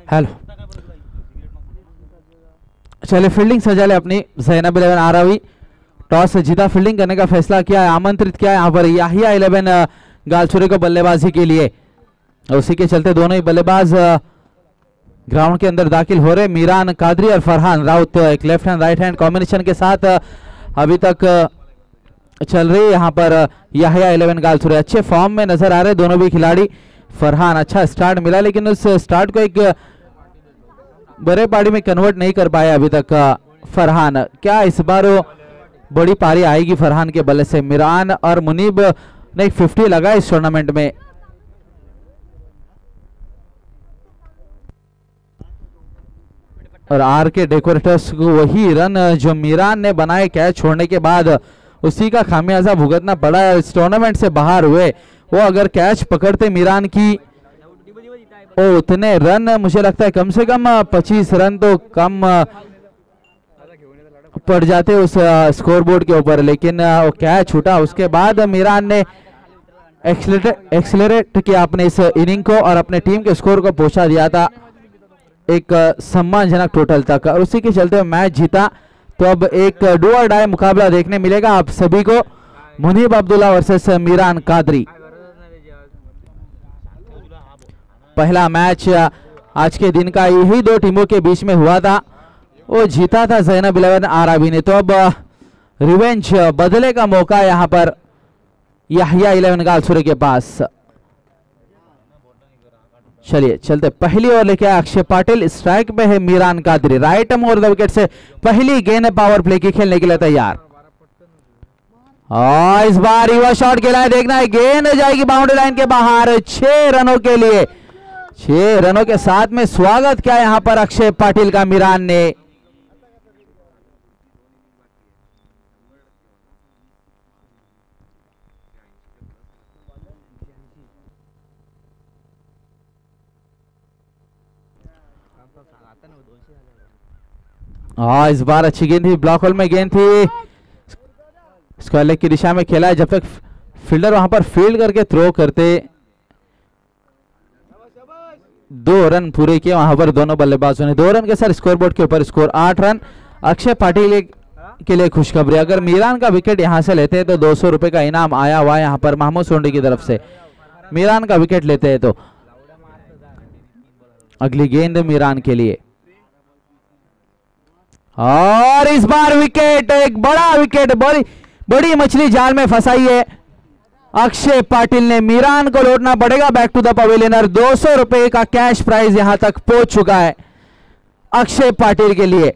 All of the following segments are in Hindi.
हेलो, चले फील्डिंग सजा ले अपनी। ज़ैनब 11 आरावी टॉस जीता, फील्डिंग करने का फैसला किया है, आमंत्रित किया है यहाँ पर याहिया 11 गालचुरे को बल्लेबाजी के लिए। उसी के चलते दोनों ही बल्लेबाज ग्राउंड के अंदर दाखिल हो रहे। मीरान कादरी और फरहान राउत एक left hand right hand combination के साथ अभी तक चल रही है यहाँ पर याहिया 11 गालचुरे। अच्छे फॉर्म में नजर आ रहे दोनों भी खिलाड़ी। फरहान अच्छा स्टार्ट मिला, लेकिन उस स्टार्ट को एक बड़े पारी में कन्वर्ट नहीं कर पाया अभी तक फरहान। क्या इस बार बड़ी पारी आएगी फरहान के बल्ले से? मीरान और मुनीब ने 50 लगा इस टूर्नामेंट में। और आर के डेकोरेटर्स को वही रन जो मीरान ने बनाए कैच छोड़ने के बाद, उसी का खामियाजा भुगतना पड़ा। इस टूर्नामेंट से बाहर हुए वो, अगर कैच पकड़ते मीरान की ओ उतने रन, मुझे लगता है कम से कम 25 रन तो कम पड़ जाते उस स्कोरबोर्ड के ऊपर। लेकिन वो कैच छूटा, उसके बाद मीरान ने एक्सलरेट किया अपने इस इनिंग को और अपने टीम के स्कोर को पहुंचा दिया था एक सम्मानजनक टोटल तक, और उसी के चलते मैच जीता। तो अब एक डू और डाई मुकाबला देखने मिलेगा आप सभी को, मुनीब अब्दुल्ला वर्सेस मीरान कादरी। पहला मैच आज के दिन का यही दो टीमों के बीच में हुआ था, वो जीता था ज़ैनब 11 आरावी ने। तो अब रिवेंज बदले का मौका यहाँ पर याहिया 11 गालचुरे के पास। चलिए चलते, पहली ओवर लेके अक्षय पाटिल, स्ट्राइक पे है Miran Qadri, right arm over the wicket से पहली गेंद पावर प्ले की खेलने के लिए तैयार। और इस बार युवा शॉट खेला है, देखना है गेंद जाएगी बाउंड्री लाइन के बाहर 6 रनों के लिए। 6 रनों के साथ में स्वागत किया यहां पर अक्षय पाटिल का मीरान ने। इस बार अच्छी गेंद थी, ब्लॉक होल में गेंद थी, स्क्वायर लेग की दिशा में खेला है। जब तक फील्डर वहां पर फील्ड करके थ्रो करते, 2 रन पूरे किए वहां पर दोनों बल्लेबाजों ने। 2 रन के साथ स्कोरबोर्ड के ऊपर स्कोर 8 रन। अक्षय पाटिल के लिए खुशखबरी, अगर मीरान का विकेट यहां से लेते हैं तो 200 रुपए का इनाम आया हुआ है यहां पर महमूद सोंडी की तरफ से। मीरान का विकेट लेते हैं तो अगली गेंद मीरान के लिए, और इस बार विकेट, एक बड़ा विकेट, बड़ी मछली जाल में फंसाई है अक्षय पाटिल ने। मीरान को लौटना पड़ेगा बैक टू द पवेलियन, 200 रुपए का कैश प्राइज यहां तक पहुंच चुका है अक्षय पाटिल के लिए।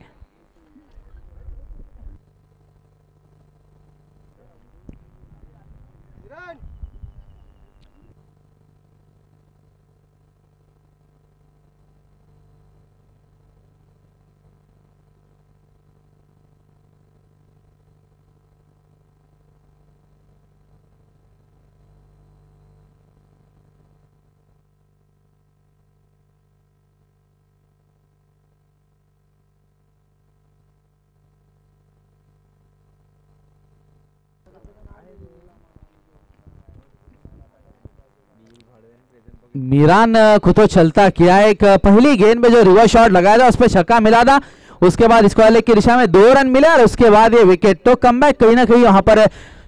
मीरान को तो चलता किया, एक पहली गेंद में जो रिवर्स शॉट लगाया था उस पर छक्का मिला था, उसके बाद स्क्वायर लेग की दिशा में 2 रन मिले और उसके बाद ये विकेट। तो कमबैक कहीं ना कहीं वहां पर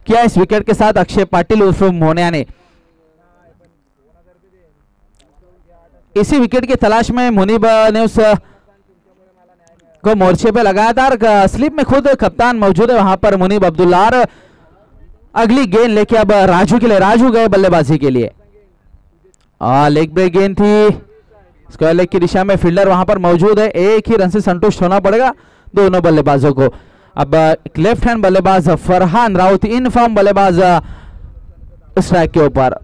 किया इस विकेट के साथ अक्षय पाटिल उर्फ मोनिया ने। इसी विकेट की तलाश में मुनीब ने उस को मोर्चे पे लगाया था और स्लिप में खुद कप्तान मौजूद है वहां पर मुनीब अब्दुल्ला। अगली गेंद लेके अब राजू के लिए, राजू गए बल्लेबाजी के लिए। लेग ब्रेक गेंद थी, स्क्वायर लेग की दिशा में फील्डर वहां पर मौजूद है, एक ही रन से संतुष्ट होना पड़ेगा दोनों बल्लेबाजों को। अब लेफ्ट हैंड बल्लेबाज फरहान राउत, इन फॉर्म बल्लेबाज स्ट्राइक के ऊपर।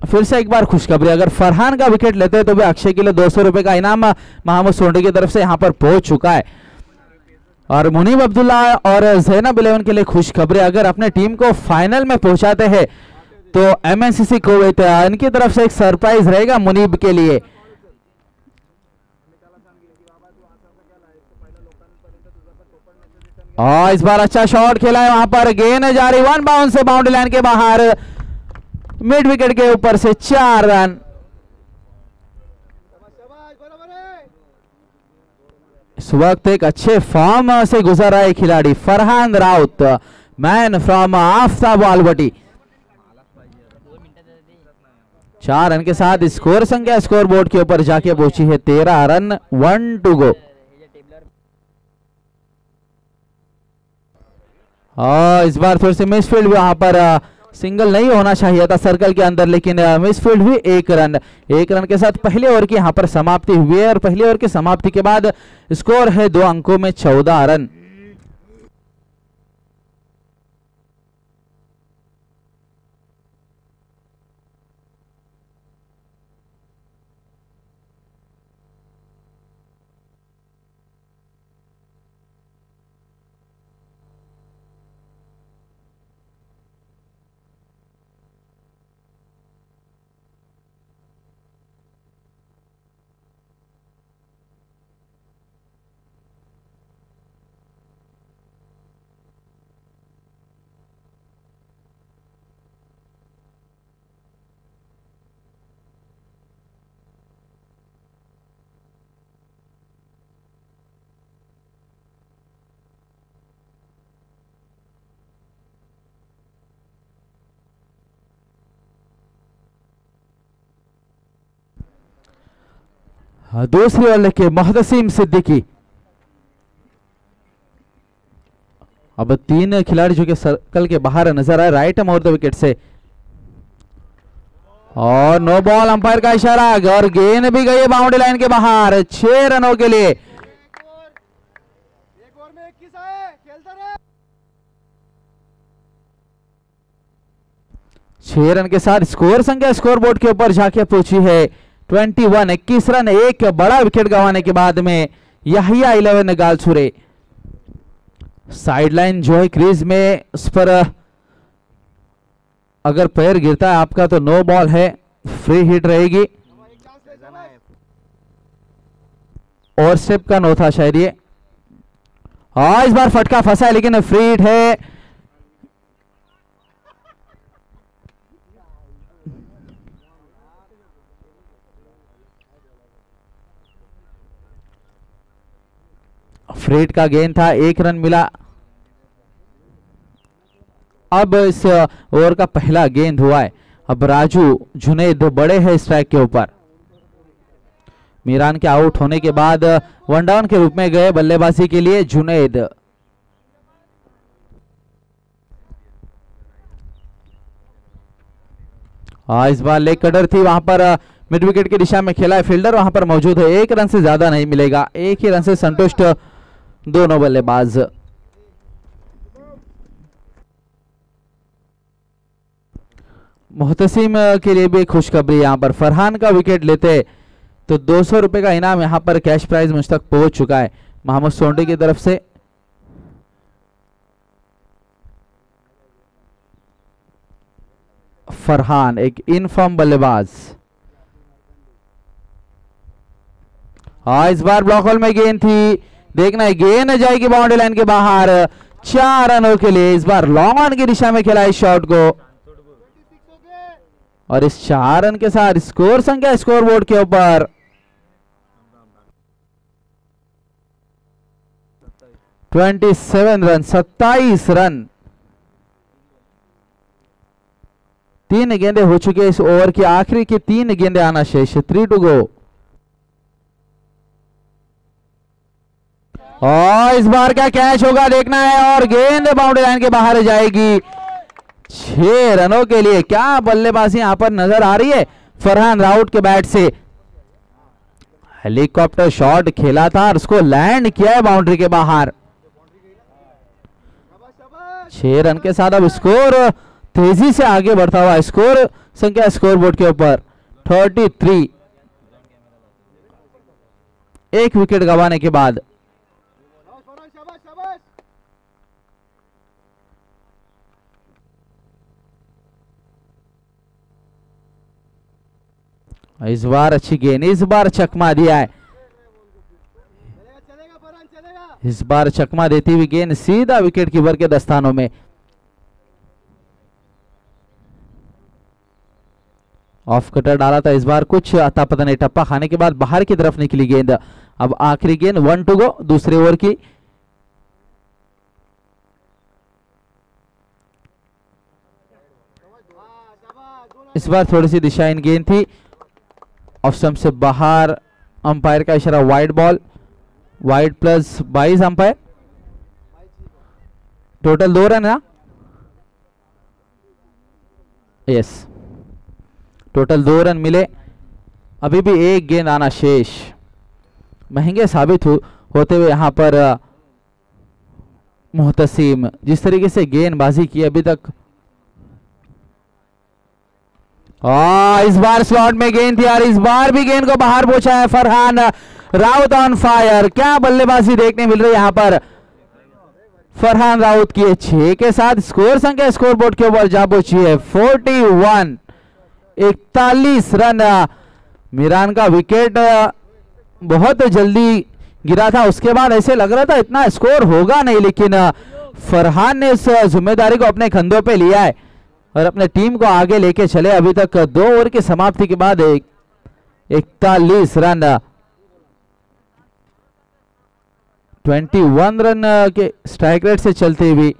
फिर से एक बार खुशखबरी, अगर फरहान का विकेट लेते हैं तो भी अक्षय के लिए 200 रुपए का इनाम महमूद सोंडी की तरफ से यहां पर पहुंच चुका है। और मुनीब अब्दुल्ला और ज़ैनब 11 के लिए खुशखबरी, अगर अपने टीम को फाइनल में पहुंचाते हैं तो एमएनसीसी कुवैत इनकी तरफ से एक सरप्राइज रहेगा मुनीब के लिए। और इस बार अच्छा शॉट खेला है, वहां पर गेंद जारी, 1 बाउंस से बाउंड्री लाइन के बाहर, मिड विकेट के ऊपर से 4 रन। इस वक्त एक अच्छे फॉर्म से गुजर रहा है खिलाड़ी Farhan Raut, man from Aftab Walwati. 4 run के साथ स्कोर संख्या स्कोर बोर्ड के ऊपर जाके पहुंची है 13 रन, 1 टू गो। और इस बार थोड़ी सी मिसफील्ड भी वहां पर सिंगल नहीं होना चाहिए था सर्कल के अंदर, लेकिन मिसफील्ड हुई। 1 रन के साथ पहले ओवर की यहां पर समाप्ति हुई है और पहले ओवर की समाप्ति के बाद स्कोर है 2 अंकों में 14 रन। दूसरी ओवर लेके मोहतसीम सिद्दीकी। अब 3 खिलाड़ी जो कि सर्कल के बाहर नजर आए right arm over the wicket से, और नो बॉल अंपायर का इशारा और गेंद भी गई है बाउंड्री लाइन के बाहर 6 रनों के लिए। 6 रन के साथ स्कोर संख्या स्कोर बोर्ड के ऊपर जाके पहुंची है 21, 21 रन। एक बड़ा विकेट गंवाने के बाद में याहिया 11 गालछुरे। साइडलाइन जो है क्रीज में, उस पर अगर पैर गिरता है आपका तो नो बॉल है, फ्री हिट रहेगी। और स्टेप का नो था शायद ये। इस बार फटका फंसा है लेकिन फ्री हिट है। फ्रेड का गेंद था, 1 रन मिला। अब इस ओवर का पहला गेंद हुआ है। अब राजू जुनैद बड़े हैं स्ट्राइक के ऊपर। मीरान के आउट होने के बाद 1 डाउन के रूप में गए बल्लेबाजी के लिए जुनैद। इस बार लेग कटर थी, वहां पर मिड विकेट की दिशा में खेला है फील्डर, वहां पर मौजूद है। 1 रन से ज्यादा नहीं मिलेगा, 1 ही रन से संतुष्ट दोनों बल्लेबाज। मुहतसिम के लिए भी खुशखबरी, यहां पर फरहान का विकेट लेते तो 200 रुपए का इनाम यहां पर कैश प्राइज मुझ तक पहुंच चुका है मोहम्मद सोंडी की तरफ से। फरहान एक इनफॉर्म बल्लेबाज। इस बार ब्लॉक होल में गेंद थी, देखना है गेंद जाएगी बाउंड्री लाइन के बाहर 4 रनों के लिए। इस बार लॉन्ग ऑन की दिशा में खेला इस शॉट को, और इस 4 रन के साथ स्कोर संख्या स्कोर बोर्ड के ऊपर 27 रन, 27 रन। 3 गेंदे हो चुके इस ओवर की, आखिरी की 3 गेंदे आना शेष। 3 टू गो। और इस बार क्या कैच होगा देखना है, और गेंद बाउंड्री लाइन के बाहर जाएगी 6 रनों के लिए। क्या बल्लेबाजी यहां पर नजर आ रही है फरहान राउत के बैट से। हेलीकॉप्टर शॉट खेला था और उसको लैंड किया है बाउंड्री के बाहर। 6 रन के साथ अब स्कोर तेजी से आगे बढ़ता हुआ, स्कोर संख्या स्कोर बोर्ड के ऊपर 33। 1 विकेट गंवाने के बाद इस बार अच्छी गेंद, इस बार चकमा दिया है। इस बार चकमा देती हुई गेंद सीधा विकेट कीपर के दस्तानों में। ऑफ कटर डाला था इस बार, कुछ अता पता नहीं, टप्पा खाने के बाद बाहर की तरफ निकली गेंद। अब आखिरी गेंद 1 टू गो दूसरे ओवर की। इस बार थोड़ी सी दिशा इन गेंद थी, ऑफ स्टंप से बाहर, अंपायर का इशारा wide ball, wide plus 22 umpire, total 2 run ना, यस टोटल 2 रन मिले। अभी भी एक गेंद आना शेष, महंगे साबित होते हुए यहां पर मुहतसिम, जिस तरीके से गेंदबाजी की अभी तक। इस बार स्लॉट में गेंद थी और इस बार भी गेंद को बाहर पहुंचा है फरहान राउत ऑन फायर। क्या बल्लेबाजी देखने मिल रही है यहां पर फरहान राउत की। 6 के साथ स्कोर संख्या स्कोर बोर्ड के ऊपर जा पहुंची है 41, 41 रन। मीरान का विकेट बहुत जल्दी गिरा था, उसके बाद ऐसे लग रहा था इतना स्कोर होगा नहीं, लेकिन फरहान ने इस जिम्मेदारी को अपने कंधों पे लिया है और अपने टीम को आगे लेके चले। अभी तक 2 ओवर की समाप्ति के बाद 41 रन, 21 रन के स्ट्राइक रेट से चलते हुए।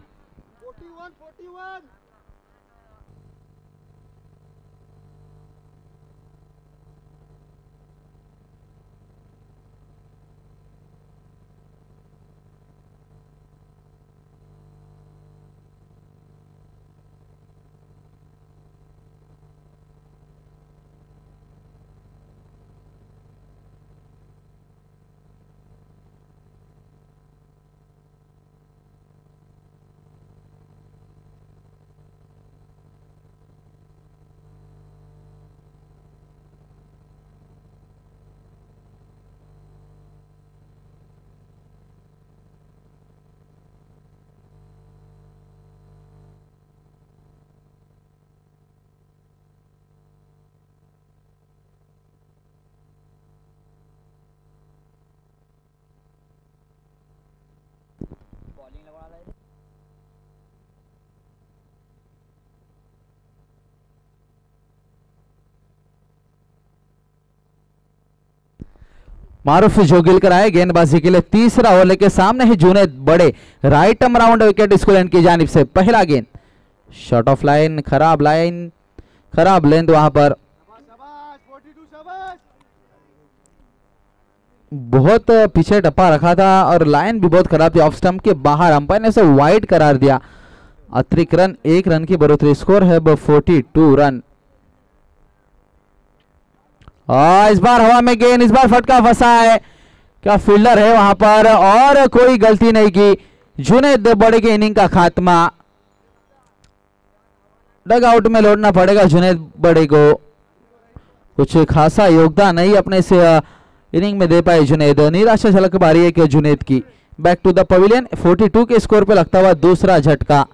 मारूफ जोगिलकर आए गेंदबाजी के लिए, तीसरा ओवर लेके सामने ही जुनेद बड़े, right term round wicket school की जानिब से। पहला गेंद शॉट ऑफ लाइन, खराब लाइन, खराब लेंथ, वहां पर बहुत पीछे टप्पा रखा था और लाइन भी बहुत खराब थी, ऑफ स्टंप के बाहर, अंपायर ने उसे वाइड करार दिया। अतिरिक्त रन, 1 रन की बढ़ोतरी, स्कोर है 42 रन। इस बार हवा में गेंद, इस बार फटका फंसा है, क्या फील्डर है वहां पर, और कोई गलती नहीं की। जुनेद बड़े के इनिंग का खात्मा, डग आउट में लौटना पड़ेगा जुनेद बड़े को। कुछ खासा योगदान नहीं अपने से इनिंग में दे पाए जुनेद, निराशा झलक बारी है कि जुनेद की। बैक टू द पवेलियन, 42 के स्कोर पे लगता हुआ दूसरा झटका।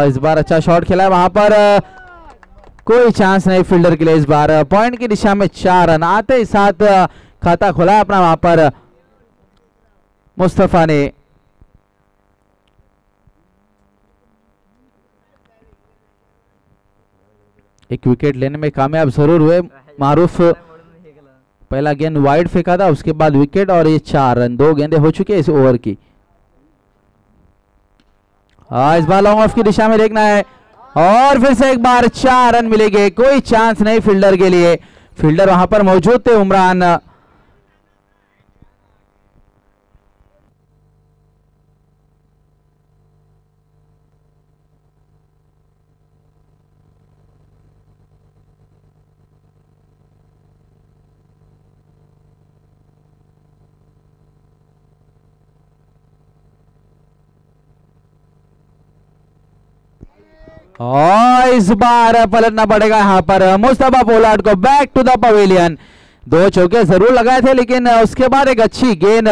इस बार अच्छा शॉट खेला है, वहां पर कोई चांस नहीं फील्डर के लिए। इस बार पॉइंट की दिशा में 4 रन आते ही साथ खाता खोला अपना वहां पर मुस्तफा ने। एक विकेट लेने में कामयाब जरूर हुए मारूफ। पहला गेंद वाइड फेंका था, उसके बाद विकेट, और ये 4 रन, 2 गेंदें हो चुकी है इस ओवर की। इस बार लॉन्ग ऑफ की दिशा में देखना है, और फिर से एक बार 4 रन मिलेंगे, कोई चांस नहीं फील्डर के लिए। फील्डर वहां पर मौजूद थे उमरान। और इस बार पलटना पड़ेगा यहां पर मुस्तफा पोलार्ड को। Back to the pavilion. 2 चौके जरूर लगाए थे लेकिन उसके बाद एक अच्छी गेंद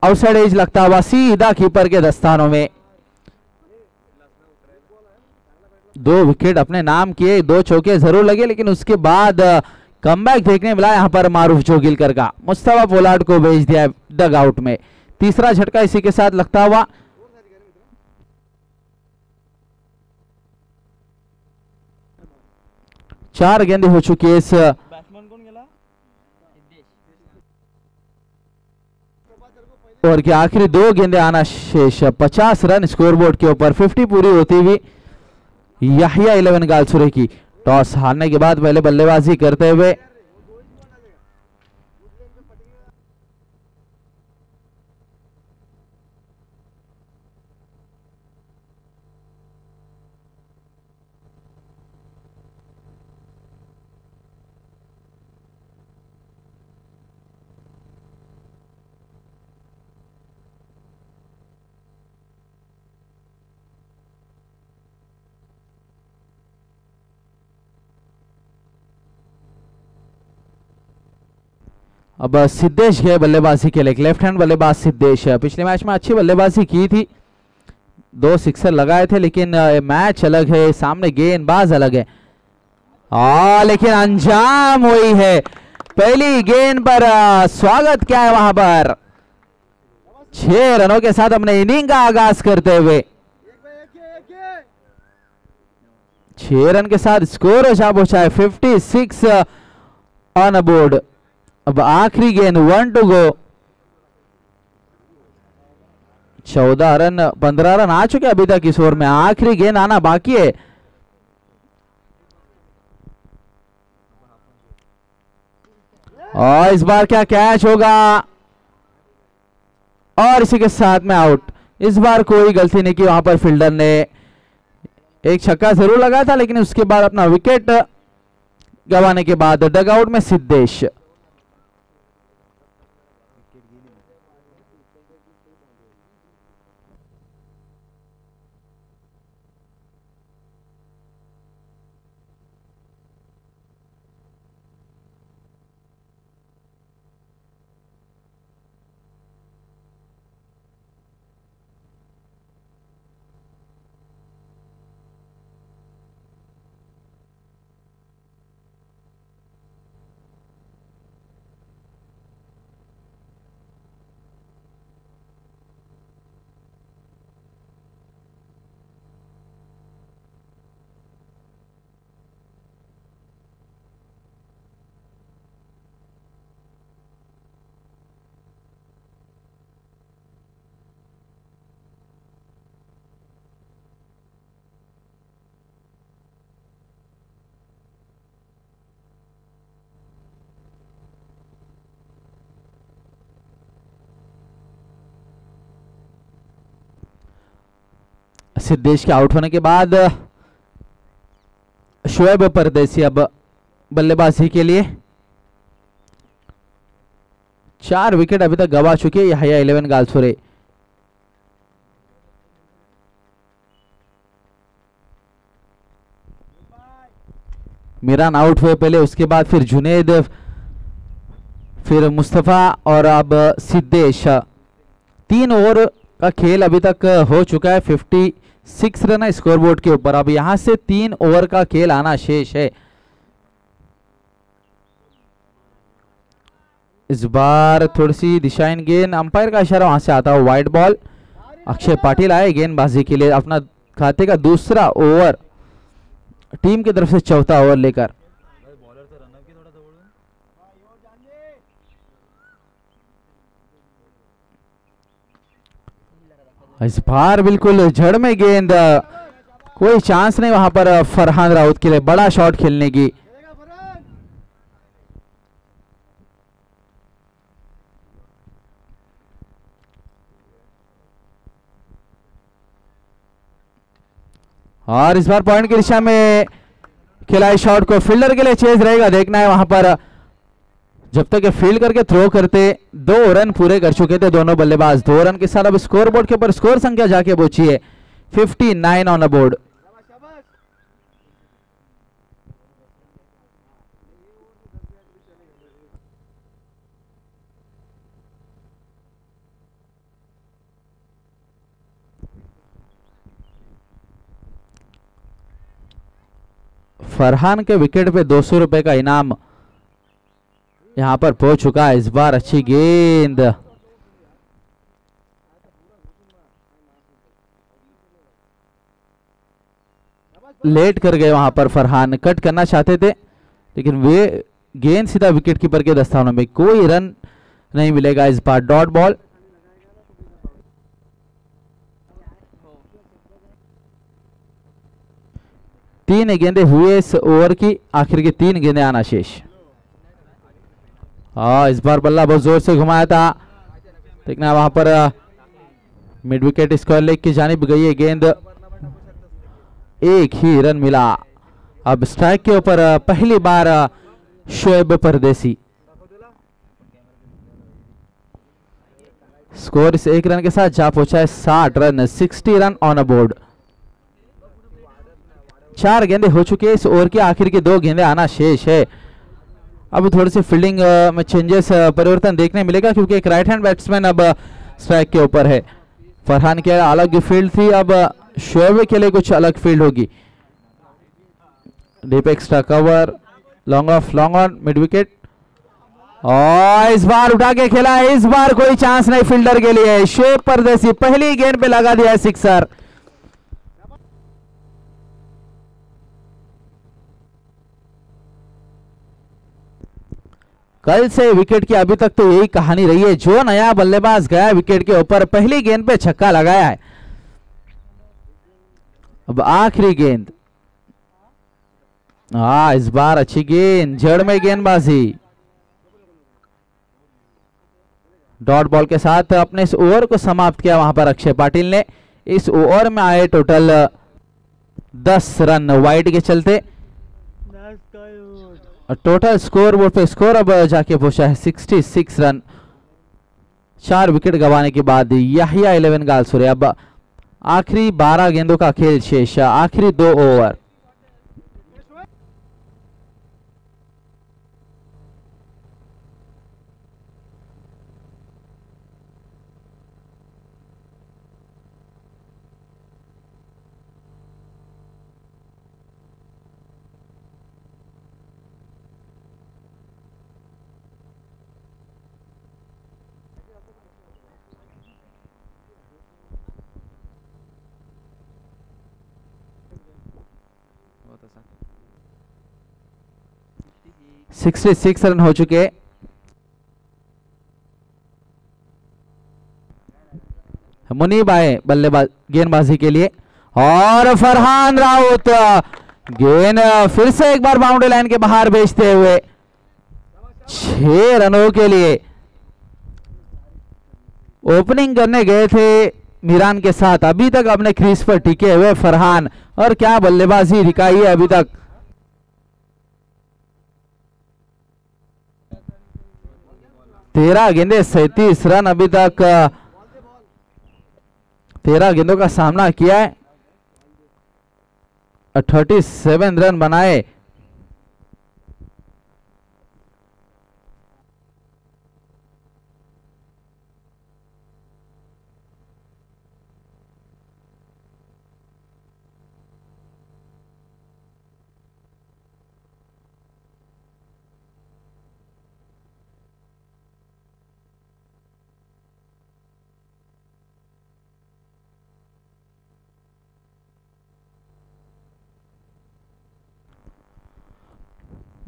आउटसाइड एज लगता हुआ सीधा कीपर के दस्तानों में। 2 विकेट अपने नाम किए, 2 चौके जरूर लगे लेकिन उसके बाद कमबैक देखने मिला यहां पर मारूफ जोगिलकर का। मुस्तफा पोलार्ड को भेज दिया डग आउट में। तीसरा झटका इसी के साथ लगता हुआ। चार गेंदें हो चुकी है इस ओवर की। आखिरी 2 गेंदें आना शेष। 50 रन स्कोरबोर्ड के ऊपर। 50 पूरी होती हुई याहिया 11 गालसुरे की। टॉस हारने के बाद पहले बल्लेबाजी करते हुए अब सिद्धेश गए बल्लेबाजी के लिए। लेफ्ट हैंड बल्लेबाज सिद्धेश पिछले मैच में अच्छी बल्लेबाजी की थी, 2 सिक्सर लगाए थे लेकिन मैच अलग है, सामने गेंदबाज अलग है। लेकिन अंजाम वही है। पहली गेंद पर स्वागत क्या है वहां पर। 6 रनों के साथ अपने इनिंग का आगाज करते हुए 6 रन के साथ स्कोर जा पहुंचा है 56 ऑन बोर्ड। अब आखिरी गेंद 1 टू गो। 14 रन 15 रन आ चुके अभी तक इस ओवर में। आखिरी गेंद आना बाकी है। और इस बार क्या कैच होगा। और इसी के साथ में आउट। इस बार कोई गलती नहीं की वहां पर फील्डर ने। एक छक्का जरूर लगा था लेकिन उसके बाद अपना विकेट गंवाने के बाद डगआउट में सिद्धेश। सिद्धेश के आउट होने के बाद शोएब परदेसी अब बल्लेबाजी के लिए। 4 विकेट अभी तक गंवा चुके याहिया 11 गालसुरे। मीरान आउट हुए पहले, उसके बाद फिर जुनेद, फिर मुस्तफा और अब सिद्धेश। 3 ओवर का खेल अभी तक हो चुका है। 56 रन है स्कोरबोर्ड के ऊपर। अब यहां से 3 ओवर का खेल आना शेष है। इस बार थोड़ी सी दिशाहीन गेंद, अंपायर का इशारा वहां से आता है वाइड बॉल। अक्षय पाटिल आए गेंदबाजी के लिए अपना खाते का दूसरा ओवर, टीम की तरफ से चौथा ओवर लेकर। इस बार बिल्कुल जड़ में गेंद, कोई चांस नहीं वहां पर फरहान राउत के लिए बड़ा शॉट खेलने की। और इस बार पॉइंट की दिशा में खिलाई शॉट को, फील्डर के लिए चेज रहेगा, देखना है वहां पर। जब तक ये फील्ड करके थ्रो करते 2 रन पूरे कर चुके थे दोनों बल्लेबाज। 2 रन के साथ अब स्कोर बोर्ड के ऊपर स्कोर संख्या जाके पहुंची है 59 ऑन द बोर्ड। फरहान के विकेट पे 200 रुपए का इनाम यहां पर पहुंच चुका है। इस बार अच्छी गेंद, लेट कर गए वहां पर फरहान, कट करना चाहते थे लेकिन वे गेंद सीधा विकेट कीपर के दस्तानों में, कोई रन नहीं मिलेगा इस बार। Dot ball. तीन गेंदें हुए इस ओवर की, आखिर की 3 गेंदें आना शेष। इस बार बल्ला बहुत जोर से घुमाया था, देखना वहां पर मिड विकेट स्क्वायर लेग की जानिब गई है गेंद, एक ही रन मिला। अब स्ट्राइक के ऊपर पहली बार शोएब परदेसी। स्कोर इस 1 रन के साथ जा पहुंचा है 60 run, 60 run on a board. 4 गेंदें हो चुकी है इस ओवर की, आखिर की 2 गेंदें आना शेष है। अब थोड़ी सी फील्डिंग में चेंजेस, परिवर्तन देखने मिलेगा क्योंकि एक राइट हैंड बैट्समैन अब स्ट्राइक के ऊपर है। फरहान के अलग फील्ड थी, अब शोएब के लिए कुछ अलग फील्ड होगी। Deep extra cover, long off, long on, mid wicket, और इस बार उठा के खेला है। इस बार कोई चांस नहीं फील्डर के लिए। शोएब परदेसी पहली गेंद पे लगा दिया है सिक्सर। कल से विकेट की अभी तक तो यही कहानी रही है, जो नया बल्लेबाज गया विकेट के ऊपर पहली गेंद पे छक्का लगाया है। अब आखिरी गेंद, इस बार अच्छी गेंद, जड़ में गेंदबाजी। डॉट बॉल के साथ अपने इस ओवर को समाप्त किया वहां पर अक्षय पाटिल ने। इस ओवर में आए टोटल 10 रन वाइड के चलते। टोटल स्कोर बोर्ड पे स्कोर अब जाके पहुंचा है 66 रन। 4 विकेट गंवाने के बाद याहिया 11 गालसुरे। अब आखिरी 12 गेंदों का खेल शेष, आखिरी 2 ओवर। सिक्सटी 66 रन हो चुके। मुनीब आए बल्लेबाज गेंदबाजी के लिए, और फरहान राउत गेंद फिर से एक बार बाउंड्री लाइन के बाहर भेजते हुए 6 रनों के लिए। ओपनिंग करने गए थे मीरान के साथ, अभी तक अपने क्रीज पर टिके हुए फरहान, और क्या बल्लेबाजी दिखाई है अभी तक। 13 गेंदे 37 रन अभी तक 13 गेंदों का सामना किया है, 37 रन बनाए।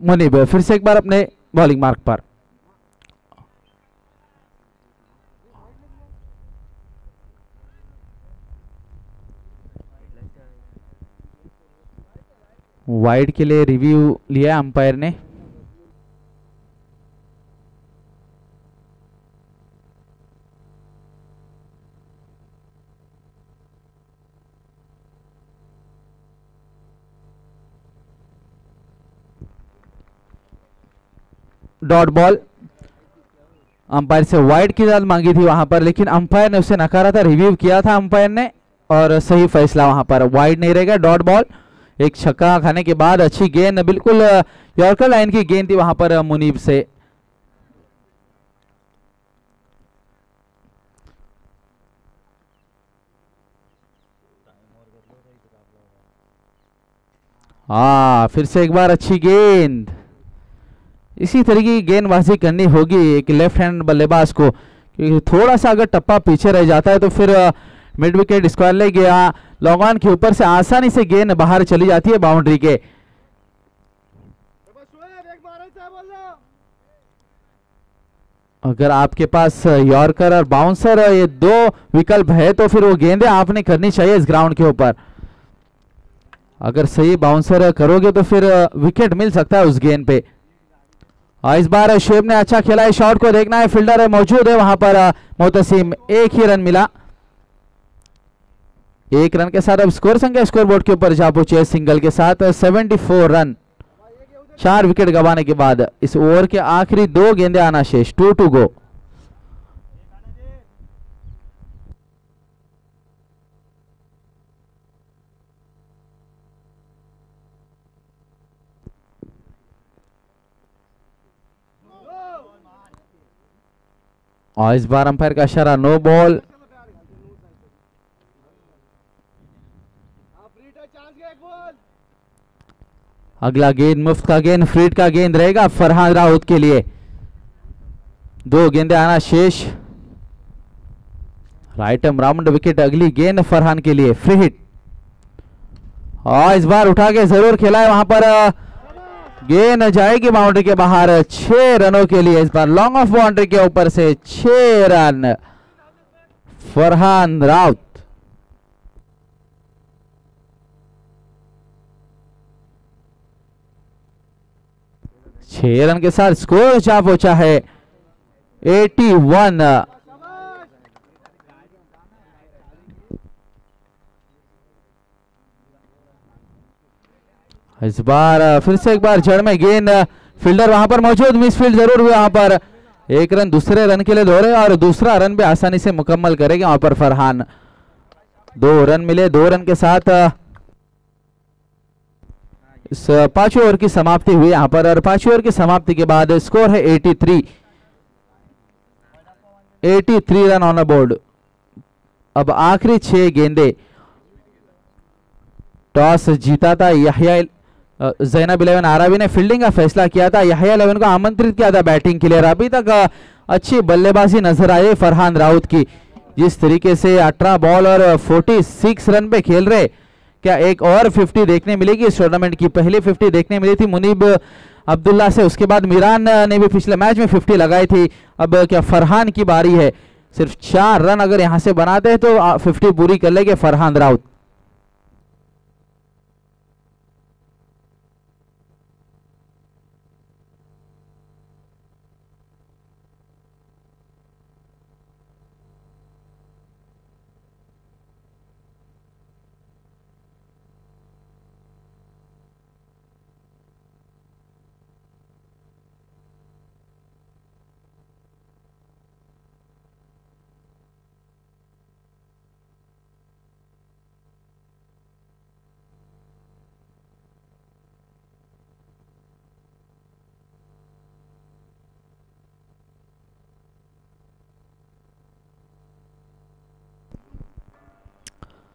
मुनीब फिर से एक बार अपने बॉलिंग मार्क पर। वाइड के लिए रिव्यू लिया अंपायर ने। Dot ball. अंपायर से वाइड की दाद मांगी थी वहां पर, लेकिन अंपायर ने उसे नकारा था, रिव्यू किया था अंपायर ने और सही फैसला वहां पर, वाइड नहीं रहेगा, डॉट बॉल। एक छक्का खाने के बाद अच्छी गेंद, बिल्कुल यॉर्कर लाइन की गेंद थी वहां पर मुनीब से। हाँ, फिर से एक बार अच्छी गेंद। इसी तरीके की गेंदबाजी करनी होगी एक लेफ्ट हैंड बल्लेबाज को, क्योंकि थोड़ा सा अगर टप्पा पीछे रह जाता है तो फिर मिड विकेट स्क्वायर ले गया, लॉन्ग ऑन के ऊपर से आसानी से गेंद बाहर चली जाती है बाउंड्री के। अगर आपके पास यॉर्कर और बाउंसर ये दो विकल्प है तो फिर वो गेंदें आपने करनी चाहिए इस ग्राउंड के ऊपर। अगर सही बाउंसर करोगे तो फिर विकेट मिल सकता है उस गेंद पे। इस बार शेब ने अच्छा खेला है, शॉट को देखना है, फील्डर मौजूद है वहां पर मोतसिम, एक ही रन मिला। एक रन के साथ अब स्कोर संख्या स्कोर बोर्ड के ऊपर जा पहुंचे सिंगल के साथ 74 रन, 4 विकेट गंवाने के बाद। इस ओवर के आखिरी 2 गेंदें आना शेष, 2 टू गो। और इस बार अंपायर का इशारा नो बॉल। अगला गेंद मुफ्त का गेंद, फ्रीड का गेंद रहेगा फरहान राउत के लिए। 2 गेंदें आना शेष। राइट आर्म राउंड विकेट, अगली गेंद फरहान के लिए, फ्री हिट। और इस बार उठा के जरूर खेला है वहां पर, गेंद जाएगी बाउंड्री के बाहर 6 रनों के लिए। इस बार लॉन्ग ऑफ बाउंड्री के ऊपर से 6 रन फरहान राउत। छह रन के साथ स्कोर जा पहुंचा है 81। इस बार फिर से एक बार जड़ में गेंद, फील्डर वहां पर मौजूद, मिस फील्ड जरूर हुआ वहां पर। एक रन दूसरे रन के लिए दौड़े और दूसरा रन भी आसानी से मुकम्मल करेगा वहां पर फरहान। 2 रन मिले, 2 रन के साथ इस 5वें ओवर की समाप्ति हुई यहां पर, और 5वें ओवर की समाप्ति के बाद स्कोर है 83 रन ऑन बोर्ड। अब आखिरी 6 गेंदे। टॉस जीता था यहिया ज़ैनब 11 आरबी ने, फील्डिंग का फैसला किया था, यहिया 11 को आमंत्रित किया था बैटिंग के लिए। अभी तक अच्छी बल्लेबाजी नजर आई फरहान राउत की, जिस तरीके से 18 बॉल और 46 रन पे खेल रहे। क्या एक और 50 देखने मिलेगी इस टूर्नामेंट की? पहली 50 देखने मिली थी मुनीब अब्दुल्ला से, उसके बाद मीरान ने भी पिछले मैच में 50 लगाई थी। अब क्या फरहान की बारी है? सिर्फ 4 रन अगर यहां से बनाते हैं तो 50 पूरी कर लेंगे फरहान राउत।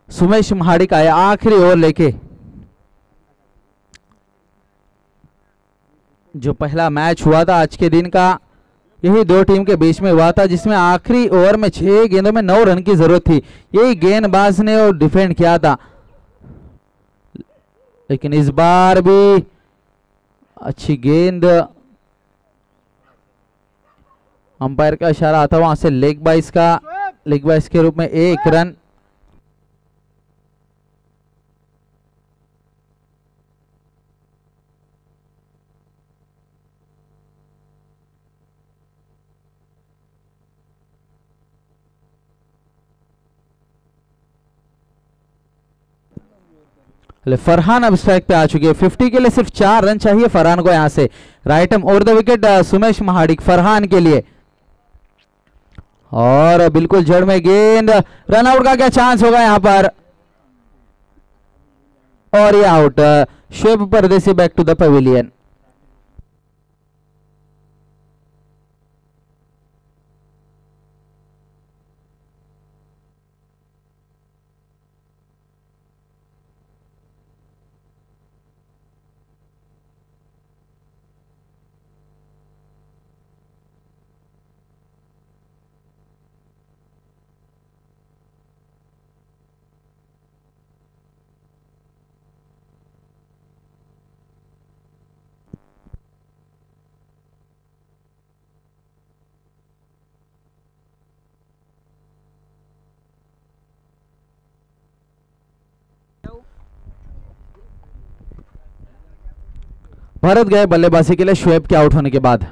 सुमेश महाडिक आया आखिरी ओवर लेके। जो पहला मैच हुआ था आज के दिन का, यही 2 टीम के बीच में हुआ था, जिसमें आखिरी ओवर में 6 गेंदों में 9 रन की जरूरत थी। यही गेंदबाज ने और डिफेंड किया था, लेकिन इस बार भी अच्छी गेंद। अंपायर का इशारा आता वहां से लेग बाइस के रूप में 1 रन। फरहान अब स्ट्राइक पे आ चुके हैं। 50 के लिए सिर्फ 4 रन चाहिए फरहान को यहां से। Right arm over the wicket Sumesh Mahadik Farhan के लिए, और बिल्कुल जड़ में गेंद, रन आउट का क्या चांस होगा यहां पर, और ये out. Shubh Pardeshi back to the pavilion. भारत गए बल्लेबाजी के लिए शुएब के आउट होने के बाद।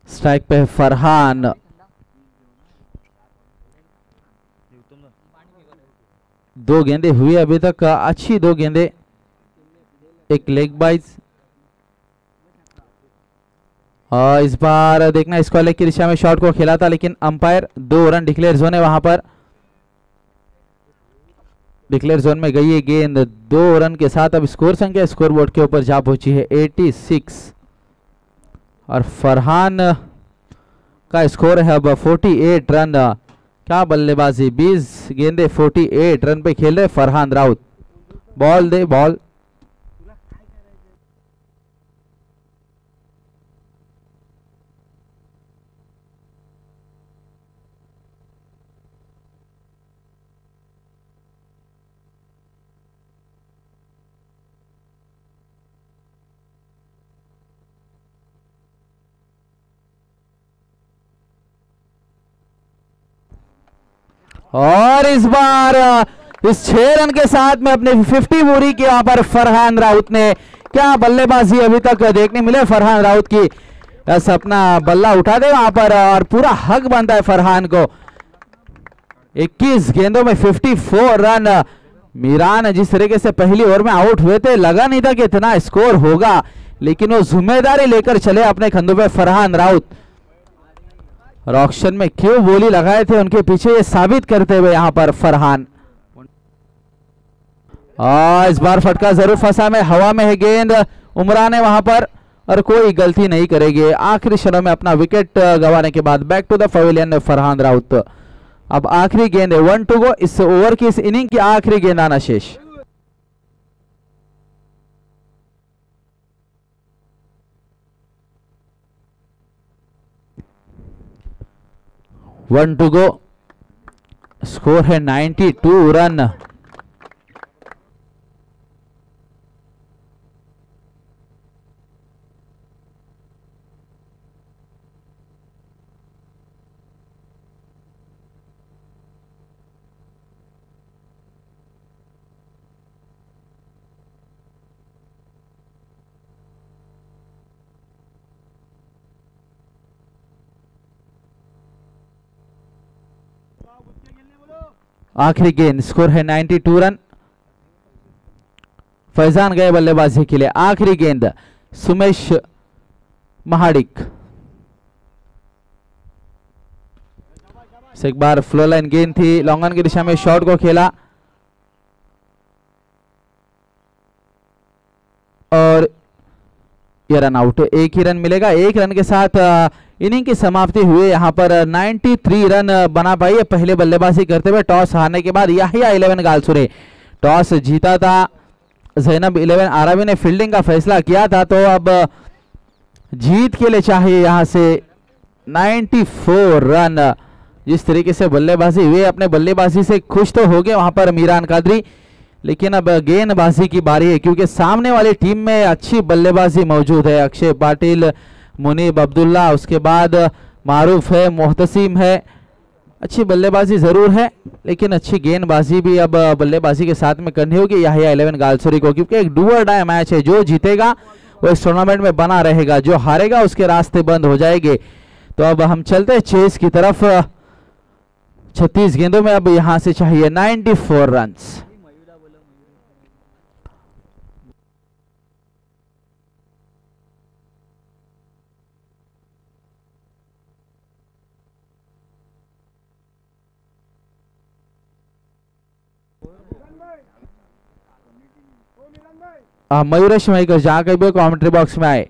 स्ट्राइक पे फरहान, दो गेंदे हुई अभी तक, अच्छी 2 गेंदे, एक लेग बाइज। इस बार देखना स्क्वायर लेग की दिशा में शॉट को खेला था, लेकिन अंपायर 2 रन डिक्लेयर जोन है वहां पर। डिक्लेयर जोन में गई है गेंद 2 रन के साथ। अब स्कोर संख्या स्कोरबोर्ड के ऊपर जा पहुंची है 86, और फरहान का स्कोर है अब 48 रन। क्या बल्लेबाजी, 20 गेंदे 48 रन पे खेल रहे फरहान राउत। बॉल दे बॉल। और इस बार इस 6 रन के साथ में अपने 50 पूरी की वहां पर फरहान राउत ने। क्या बल्लेबाजी अभी तक देखने मिले फरहान राउत की, बस अपना बल्ला उठा दे वहां पर, और पूरा हक बनता है फरहान को। 21 गेंदों में 54 रन। मीरान जिस तरीके से पहली ओवर में आउट हुए थे, लगा नहीं था कि इतना स्कोर होगा, लेकिन वो जिम्मेदारी लेकर चले अपने कंधों पे फरहान राउत। और ऑक्शन में क्यों बोली लगाए थे उनके पीछे, ये साबित करते हुए यहां पर फरहान। इस बार फटका जरूर फंसा में, हवा में है गेंद, उमरान है वहां पर, और कोई गलती नहीं करेंगे। आखिरी क्षणों में अपना विकेट गंवाने के बाद back to the pavilion Farhan Raut. अब आखिरी गेंद है, 1 टू गो। इस ओवर की, इस इनिंग की आखिरी गेंद आना शेष। वन टू गो, स्कोर है 92 रन। आखिरी गेंद, स्कोर है 92 रन। फैजान गए बल्लेबाजी के लिए। आखिरी गेंद, सुमेश महाडिक। एक बार फ्लो लाइन गेंद थी, लॉन्ग ऑन की दिशा में शॉट को खेला, और ये रन आउट। 1 ही रन मिलेगा। 1 रन के साथ इनिंग की समाप्ति हुई। यहाँ पर 93 रन बना पाई है पहले बल्लेबाजी करते हुए। टॉस हारने के बाद याहिया 11 गालसुरे टॉस जीता था। जैनब 11 आरावी ने फील्डिंग का फैसला किया था, तो अब जीत के लिए चाहिए यहाँ से 94 रन। जिस तरीके से बल्लेबाजी हुई, अपने बल्लेबाजी से खुश तो हो गए वहां पर मीरान कादरी, लेकिन अब गेंदबाजी की बारी है, क्योंकि सामने वाली टीम में अच्छी बल्लेबाजी मौजूद है। अक्षय पाटिल, मुनीब अब्दुल्ला, उसके बाद मारूफ है, मोहतसीम है। अच्छी बल्लेबाजी जरूर है, लेकिन अच्छी गेंदबाजी भी अब बल्लेबाजी के साथ में करनी होगी याहिया 11 गालसुरी को, क्योंकि एक डू और डाई मैच है। जो जीतेगा वो इस टूर्नामेंट में बना रहेगा, जो हारेगा उसके रास्ते बंद हो जाएंगे। तो अब हम चलते हैं चेस की तरफ। 36 गेंदों में अब यहां से चाहिए 94 रन्स। मयूरेश मईकर जहाँ कहीं भी कमेंट्री बॉक्स में आए।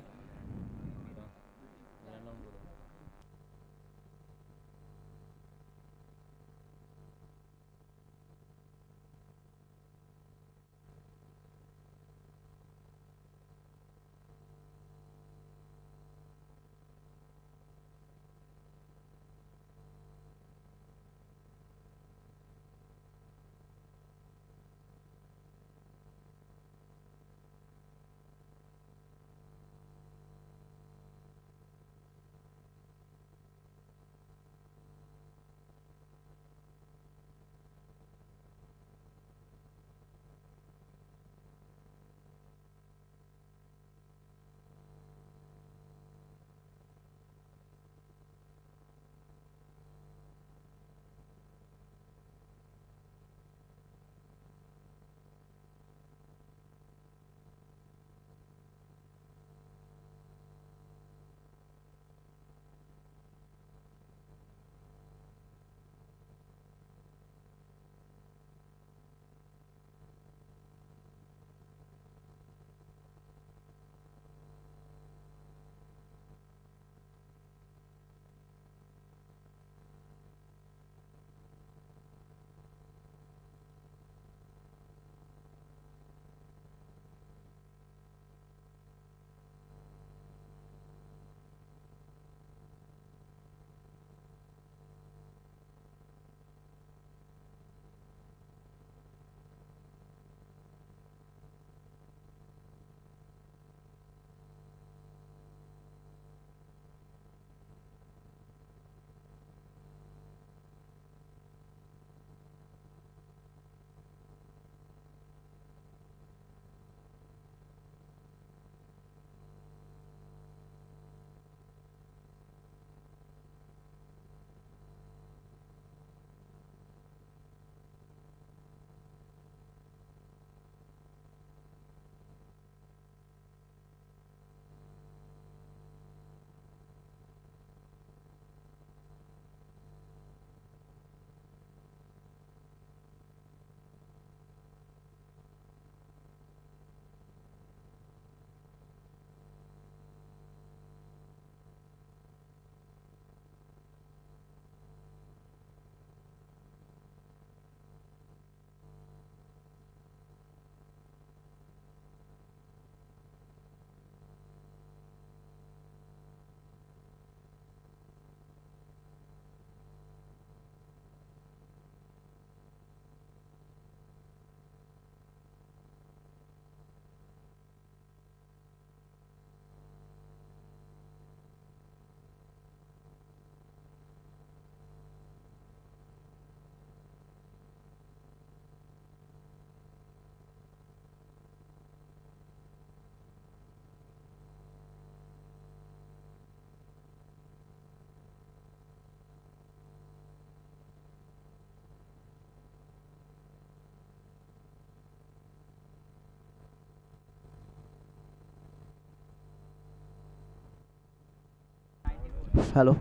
हेलो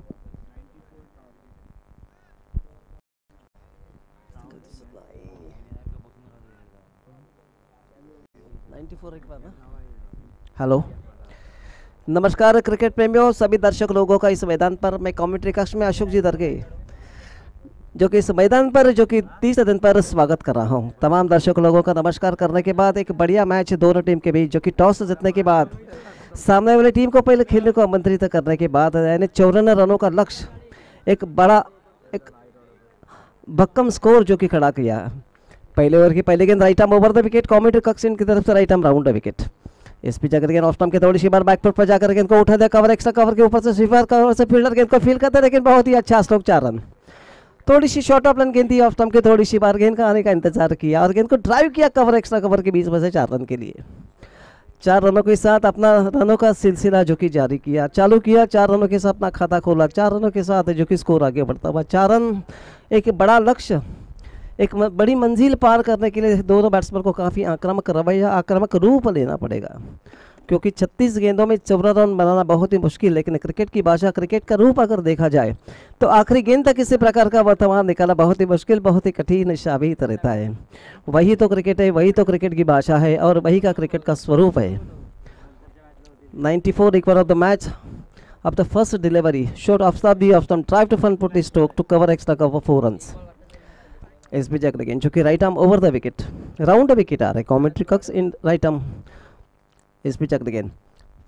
हेलो नमस्कार क्रिकेट प्रेमियों सभी दर्शक लोगों का इस मैदान पर मैं कमेंट्री कक्ष में अशोक जी दरगे जो कि इस मैदान पर जो कि 30 दिन पर स्वागत कर रहा हूं। तमाम दर्शक लोगों का नमस्कार करने के बाद एक बढ़िया मैच दोनों टीम के बीच जो कि टॉस जीतने के बाद सामने वाली टीम को पहले खेलने को आमंत्रित करने के बाद यानी 54 रनों का लक्ष्य एक बड़ा एक भक्कम स्कोर जो कि खड़ा किया। पहले ओवर की पहले गेंद right arm over the wicket, commentary कक्ष की तरफ से right arm round the wicket. इस पे जाकर गेंद ऑफ स्टंप के थोड़ी सी बार बैकफुट पर जाकर गेंद को उठा दिया, कवर एक्स्ट्रा कवर के ऊपर से स्वीपर कवर से फील्डर गेंद को फील करते हैं, लेकिन बहुत ही अच्छा स्ट्रोक 4 रन। थोड़ी सी शॉर्ट ऑफ रन गेंद थी ऑफ स्टंप के, थोड़ी सी बार गेंद का आने का इंतजार किया और गेंद को ड्राइव किया कवर एक्स्ट्रा कवर के बीच में से 4 रन के लिए। 4 रनों के साथ अपना रनों का सिलसिला जो कि जारी किया, चालू किया। 4 रनों के साथ अपना खाता खोला, 4 रनों के साथ जो कि स्कोर आगे बढ़ता हुआ। 4 रन एक बड़ा लक्ष्य, एक बड़ी मंजिल पार करने के लिए दोनों बैट्समैन को काफ़ी आक्रामक रवैया, आक्रामक रूप लेना पड़ेगा, क्योंकि 36 गेंदों में 14 रन बनाना बहुत ही मुश्किल, लेकिन क्रिकेट की भाषा, क्रिकेट का रूप अगर देखा जाए तो आखिरी गेंद तक किसी प्रकार का वर्तमान निकालना बहुत ही मुश्किल, बहुत ही कठिन साबित रहता है। वही तो क्रिकेट है, वही तो क्रिकेट की भाषा है और वही का क्रिकेट का स्वरूप है। 94 equal of the match. Of the first delivery, short off the off-stump, drive to front foot is Stoke to cover extra cover 4 runs. SB Jack again, जो कि right arm over the wicket, round the wicket आ रहा है, कॉमेंट्री कक्स in right arm. SB Jack again,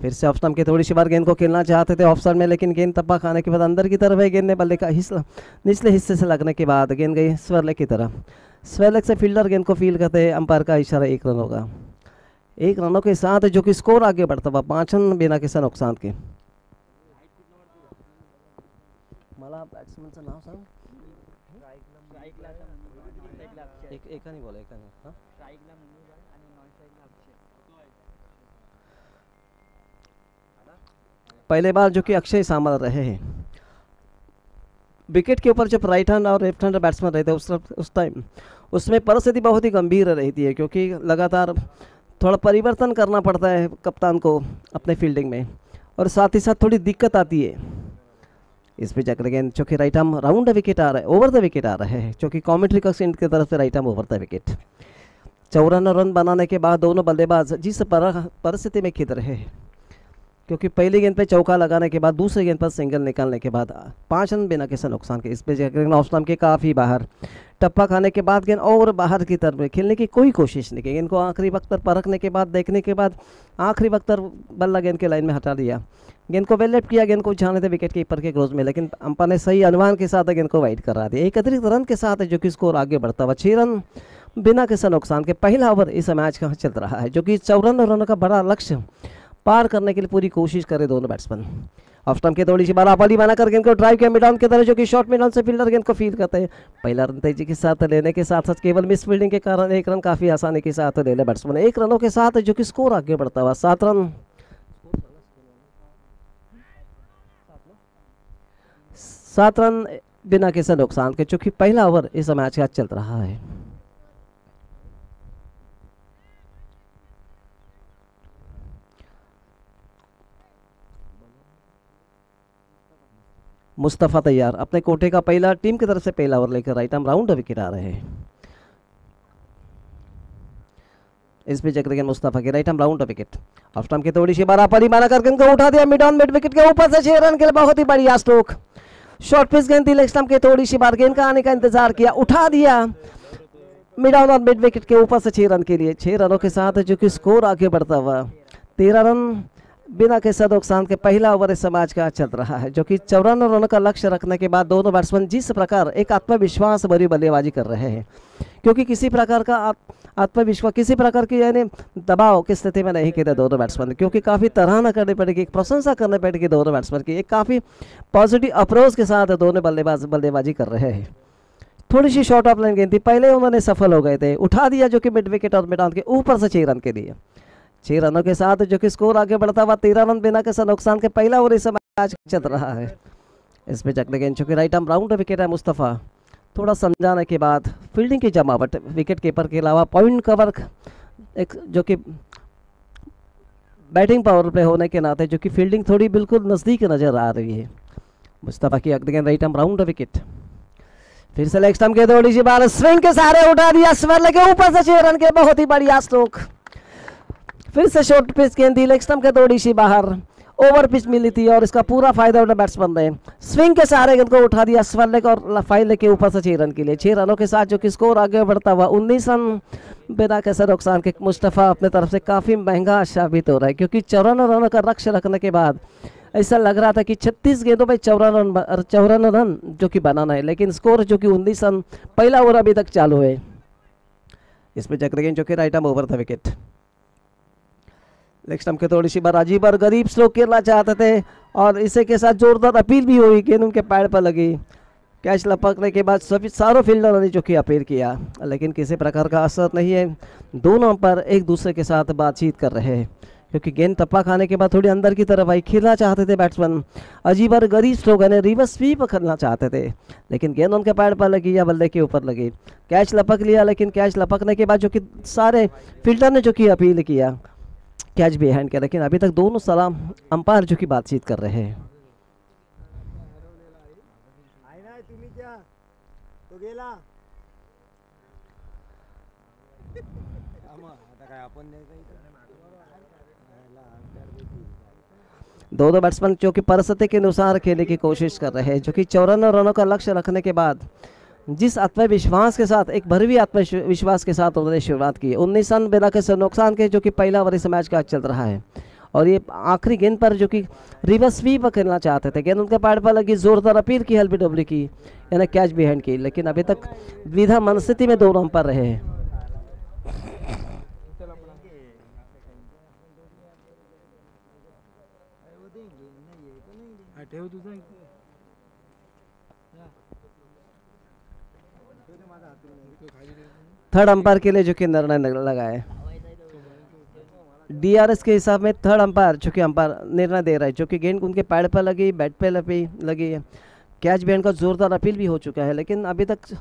फिर से ऑफ स्टंप के थोड़ी सी बार गेंद को खेलना चाहते थे ऑफ साइड में, लेकिन गेंद तब्बा खाने के बाद अंदर की तरफ है, गेंद ने बल्ले का हिस्सा निचले हिस्से से लगने के बाद गेंद गई स्क्वायर लेग की तरफ। स्क्वायर लेग से फील्डर गेंद को फील करते हैं, अंपायर का इशारा 1 रन होगा। 1 रनों के साथ जो कि स्कोर आगे बढ़ता हुआ 5 रन बिना किसी नुकसान के। मला बॅट्समनचं नाव सांग। एका नाही बोला, एका नाही। पहले बार जो कि अक्षय सामल रहे हैं विकेट के ऊपर, जब राइट हैंड और लेफ्ट हैंड बैट्समैन रहते हैं उस टाइम उसमें परिस्थिति बहुत ही गंभीर रहती है, क्योंकि लगातार थोड़ा परिवर्तन करना पड़ता है कप्तान को अपने फील्डिंग में, और साथ ही साथ थोड़ी दिक्कत आती है। इस पे जाकर गेंद जो कि right arm round the wicket आ रहा है, ओवर द विकेट आ रहा है, जो कि कॉमेंट्री कक्स की तरफ से right arm over the wicket. 54 run बनाने के बाद दोनों बल्लेबाज जिस परिस्थिति में खेल रहे हैं, क्योंकि पहली गेंद पे चौका लगाने के बाद दूसरी गेंद पर सिंगल निकालने के बाद 5 रन बिना किसी नुकसान के। इस पे जाकर ऑफ स्टंप के काफ़ी बाहर, टप्पा खाने के बाद गेंद और बाहर की तरफ खेलने की कोई कोशिश नहीं की। गेंद को आखिरी वक्त पर परखने के बाद, देखने के बाद आखिरी वक्त पर बल्ला गेंद के लाइन में हटा दिया, गेंद को वेल लेफ्ट किया, गेंद को जाने थे विकेट कीपर के क्लोज में, लेकिन अंपायर ने सही अनुमान के साथ गेंद को वाइड करा दिया। एक अतिरिक्त रन के साथ जो कि स्कोर आगे बढ़ता हुआ 6 रन बिना किसी नुकसान के। पहला ओवर इस मैच का चल रहा है, जो कि 54 रनों का बड़ा लक्ष्य पार करने के लिए पूरी कोशिश करे दोनों बैट्समैन। ऑफ स्टंप के थोड़ी सी बराबरी बनाकर गेंद को ड्राइव किया मिड ऑन की तरह, जो कि शॉर्ट मिड ऑन से फील्डर गेंद को फील करते हैं। पहला रन तेजी के साथ लेने के साथ साथ केवल मिस फील्डिंग के कारण 1 रन काफ़ी आसानी के साथ ले ले बैट्समैन। 1 रनों के साथ जो कि स्कोर आगे बढ़ता हुआ 7 रन 7 रन बिना किसी नुकसान के, चूंकि पहला ओवर इस मैच का चल रहा है। मुस्तफ़ा तैयार, अपने कोटे का पहला टीम की तरफ से पहला ओवर लेकर राइट आर्म राउंड विकेट आ रहे हैं। इस पे जगह मुस्तफ़ा के right arm round wicket, off stump के थोड़ी सी बराबरी बना कर गेंद को उठा दिया मिड ऑन मिड विकेट के ऊपर से 6 रन के लिए, बहुत ही बढ़िया स्ट्रोक। शॉर्ट पिच गेंद थी, लेग स्टंप के थोड़ी सी बार गेंद का आने का इंतजार किया, उठा दिया मिड ऑन और मिड विकेट के ऊपर से 6 रन के लिए। 6 रनों के साथ जो कि स्कोर आगे बढ़ता हुआ 13 रन बिना किसी नुकसान के पहला ओवर इस मैच का चल रहा है, जो कि 54 रनों का लक्ष्य रखने के बाद दोनों बैट्समैन जिस प्रकार एक आत्मविश्वास भरी बल्लेबाजी कर रहे हैं, क्योंकि किसी प्रकार का आत्मविश्वास, किसी प्रकार की यानी दबाव की स्थिति में नहीं खेले दोनों बैट्समैन, क्योंकि काफ़ी तराहना करनी पड़ेगी, प्रशंसा करनी पड़ेगी दोनों बैट्समैन की। एक काफ़ी पॉजिटिव अप्रोच के साथ दोनों बल्लेबाजी कर रहे हैं। थोड़ी सी शॉर्ट ऑफ लाइन गेंद थी, पहले उन्होंने सफल हो गए थे, उठा दिया जो कि मिड विकेट और मिड ऑन के ऊपर से 6 रन के लिए। 6 रनों के साथ जो कि स्कोर आगे बढ़ता हुआ 13 रन बिना किसी नुकसान के पहला ओवर इस मैच चल रहा है। इस पे जगह गेंद चूंकि राइट आर्म राउंड विकेट है, मुस्तफ़ा थोड़ा समझाने के बाद फील्डिंग की जमावट विकेट कीपर के अलावा पॉइंट कवर एक जो कि बैटिंग पावर प्ले होने के नाते जो कि फील्डिंग थोड़ी बिल्कुल नज़दीक नज़र आ रही है। मुस्तफ़ा की अगली गेंद राइट आर्म राउंड विकेट, फिर से लेग स्टंप के थोड़ी सी बार स्विंग के सहारे उठा दिया स्वर के ऊपर से 6 रन के, बहुत ही बढ़िया स्ट्रोक। फिर से शॉर्ट पिच गेंद थी, लेग स्टंप के थोड़ी सी बाहर, ओवर पिच मिली थी और इसका पूरा फायदा उन्हें बैट्समैन ने स्विंग के सहारे गेंद को उठा दिया स्वर लेग और फाइल लेग के ऊपर से 6 रन के लिए। 6 रनों के साथ जो कि स्कोर आगे बढ़ता हुआ 19 रन बिना किसी नुकसान के। मुस्तफ़ा अपने तरफ से काफ़ी महंगा साबित हो रहा है, क्योंकि 54 रनों का लक्ष्य रखने के बाद ऐसा लग रहा था कि 36 गेंदों में 54 रन जो कि बनाना है, लेकिन स्कोर जो कि 19 रन पहला ओवर अभी तक चालू है। इसमें जगह गेंद जो कि राइट आर्म ओवर था विकेट, लेग स्टंप के थोड़ी सी बार अजीब और गरीब स्ट्रोक खेलना चाहते थे और इसी के साथ जोरदार अपील भी हुई, गेंद उनके पैर पर लगी। कैच लपकने के बाद सभी सारों फील्डरों ने जो कि अपील किया, लेकिन किसी प्रकार का असर नहीं है। दोनों अंपायर एक दूसरे के साथ बातचीत कर रहे हैं, क्योंकि गेंद टप्पा खाने के बाद थोड़ी अंदर की तरफ आई, खेलना चाहते थे बैट्समैन। अजीब और गरीब स्ट्रोक यानी रिवर्स स्वीप करना चाहते थे, लेकिन गेंद उनके पैर पर लगी या बल्ले के ऊपर लगी। कैच लपक लिया, लेकिन कैच लपकने के बाद जो कि सारे फील्डर ने जो कि अपील किया, कैच बिहाइंड किया, लेकिन अभी तक दोनों सलाम अंपायर जो कि बातचीत कर रहे हैं। दोनों बैट्समैन जो कि परिस्थिति के अनुसार खेलने की कोशिश कर रहे हैं, जो कि 54 रनों का लक्ष्य रखने के बाद जिस आत्मविश्वास के साथ, एक भरवी आत्मविश्वास के साथ उन्होंने शुरुआत की। 19 रन बिना किसी नुकसान के, जो कि पहला ओवर इस मैच का चल रहा है। और ये आखिरी गेंद पर जो कि रिवर्स स्वीप खेलना चाहते थे, गेंद उनके पैड पर लगी, जोरदार अपील की एलबीडब्ल्यू की, यानी कैच बिहाइंड की, लेकिन अभी तक द्विधा मनस्थिति में दोनों अंपायर रहे हैं। थर्ड अंपायर के लिए जो कि निर्णय लगाए, डीआरएस के हिसाब में थर्ड अंपायर जो कि अंपायर निर्णय दे रहा है, जो कि गेंद उनके पैड पर लगी, बैट पे लगी है। कैच बिहाइंड का जोरदार अपील भी हो चुका है, लेकिन अभी तक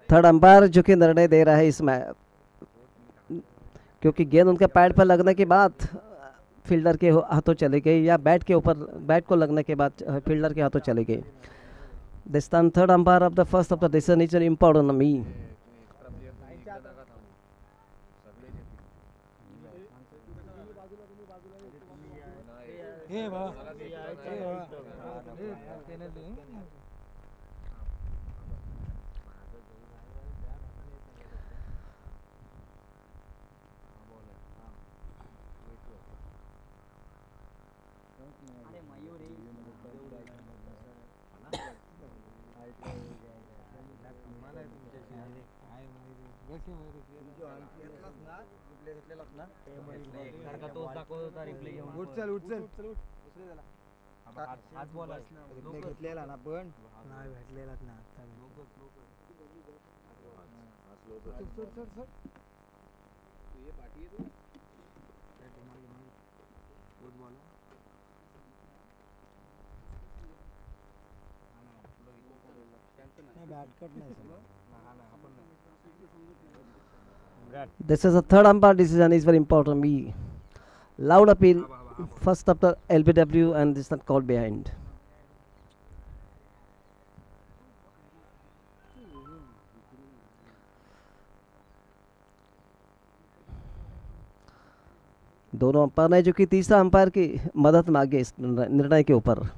थर्ड अंपायर जो कि निर्णय दे रहा है इसमें, क्योंकि गेंद उनके पैड पर लगने के बाद फील्डर के हाथों चली गई, या बैट के ऊपर, बैट को लगने के बाद फील्डर के हाथों चली गई। This time third umpire of the first of the decision is important on me. This is a third umpire decision is very important. Me loud appeal first of the LBW, and this is not called behind. दोनों अंपायर ने जो कि तीसरा अंपायर की मदद मांगी इस निर्णय के ऊपर।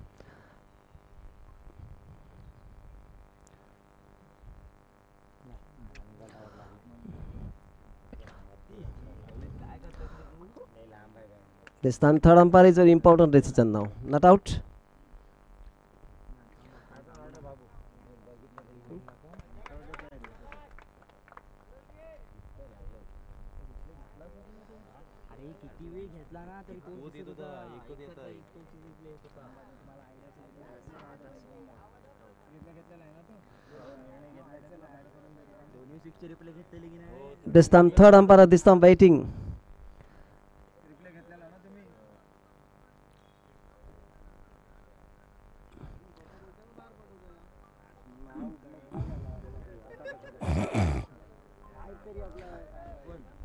This time third umpire is very important decision now. Not out. This time third umpire, this time waiting.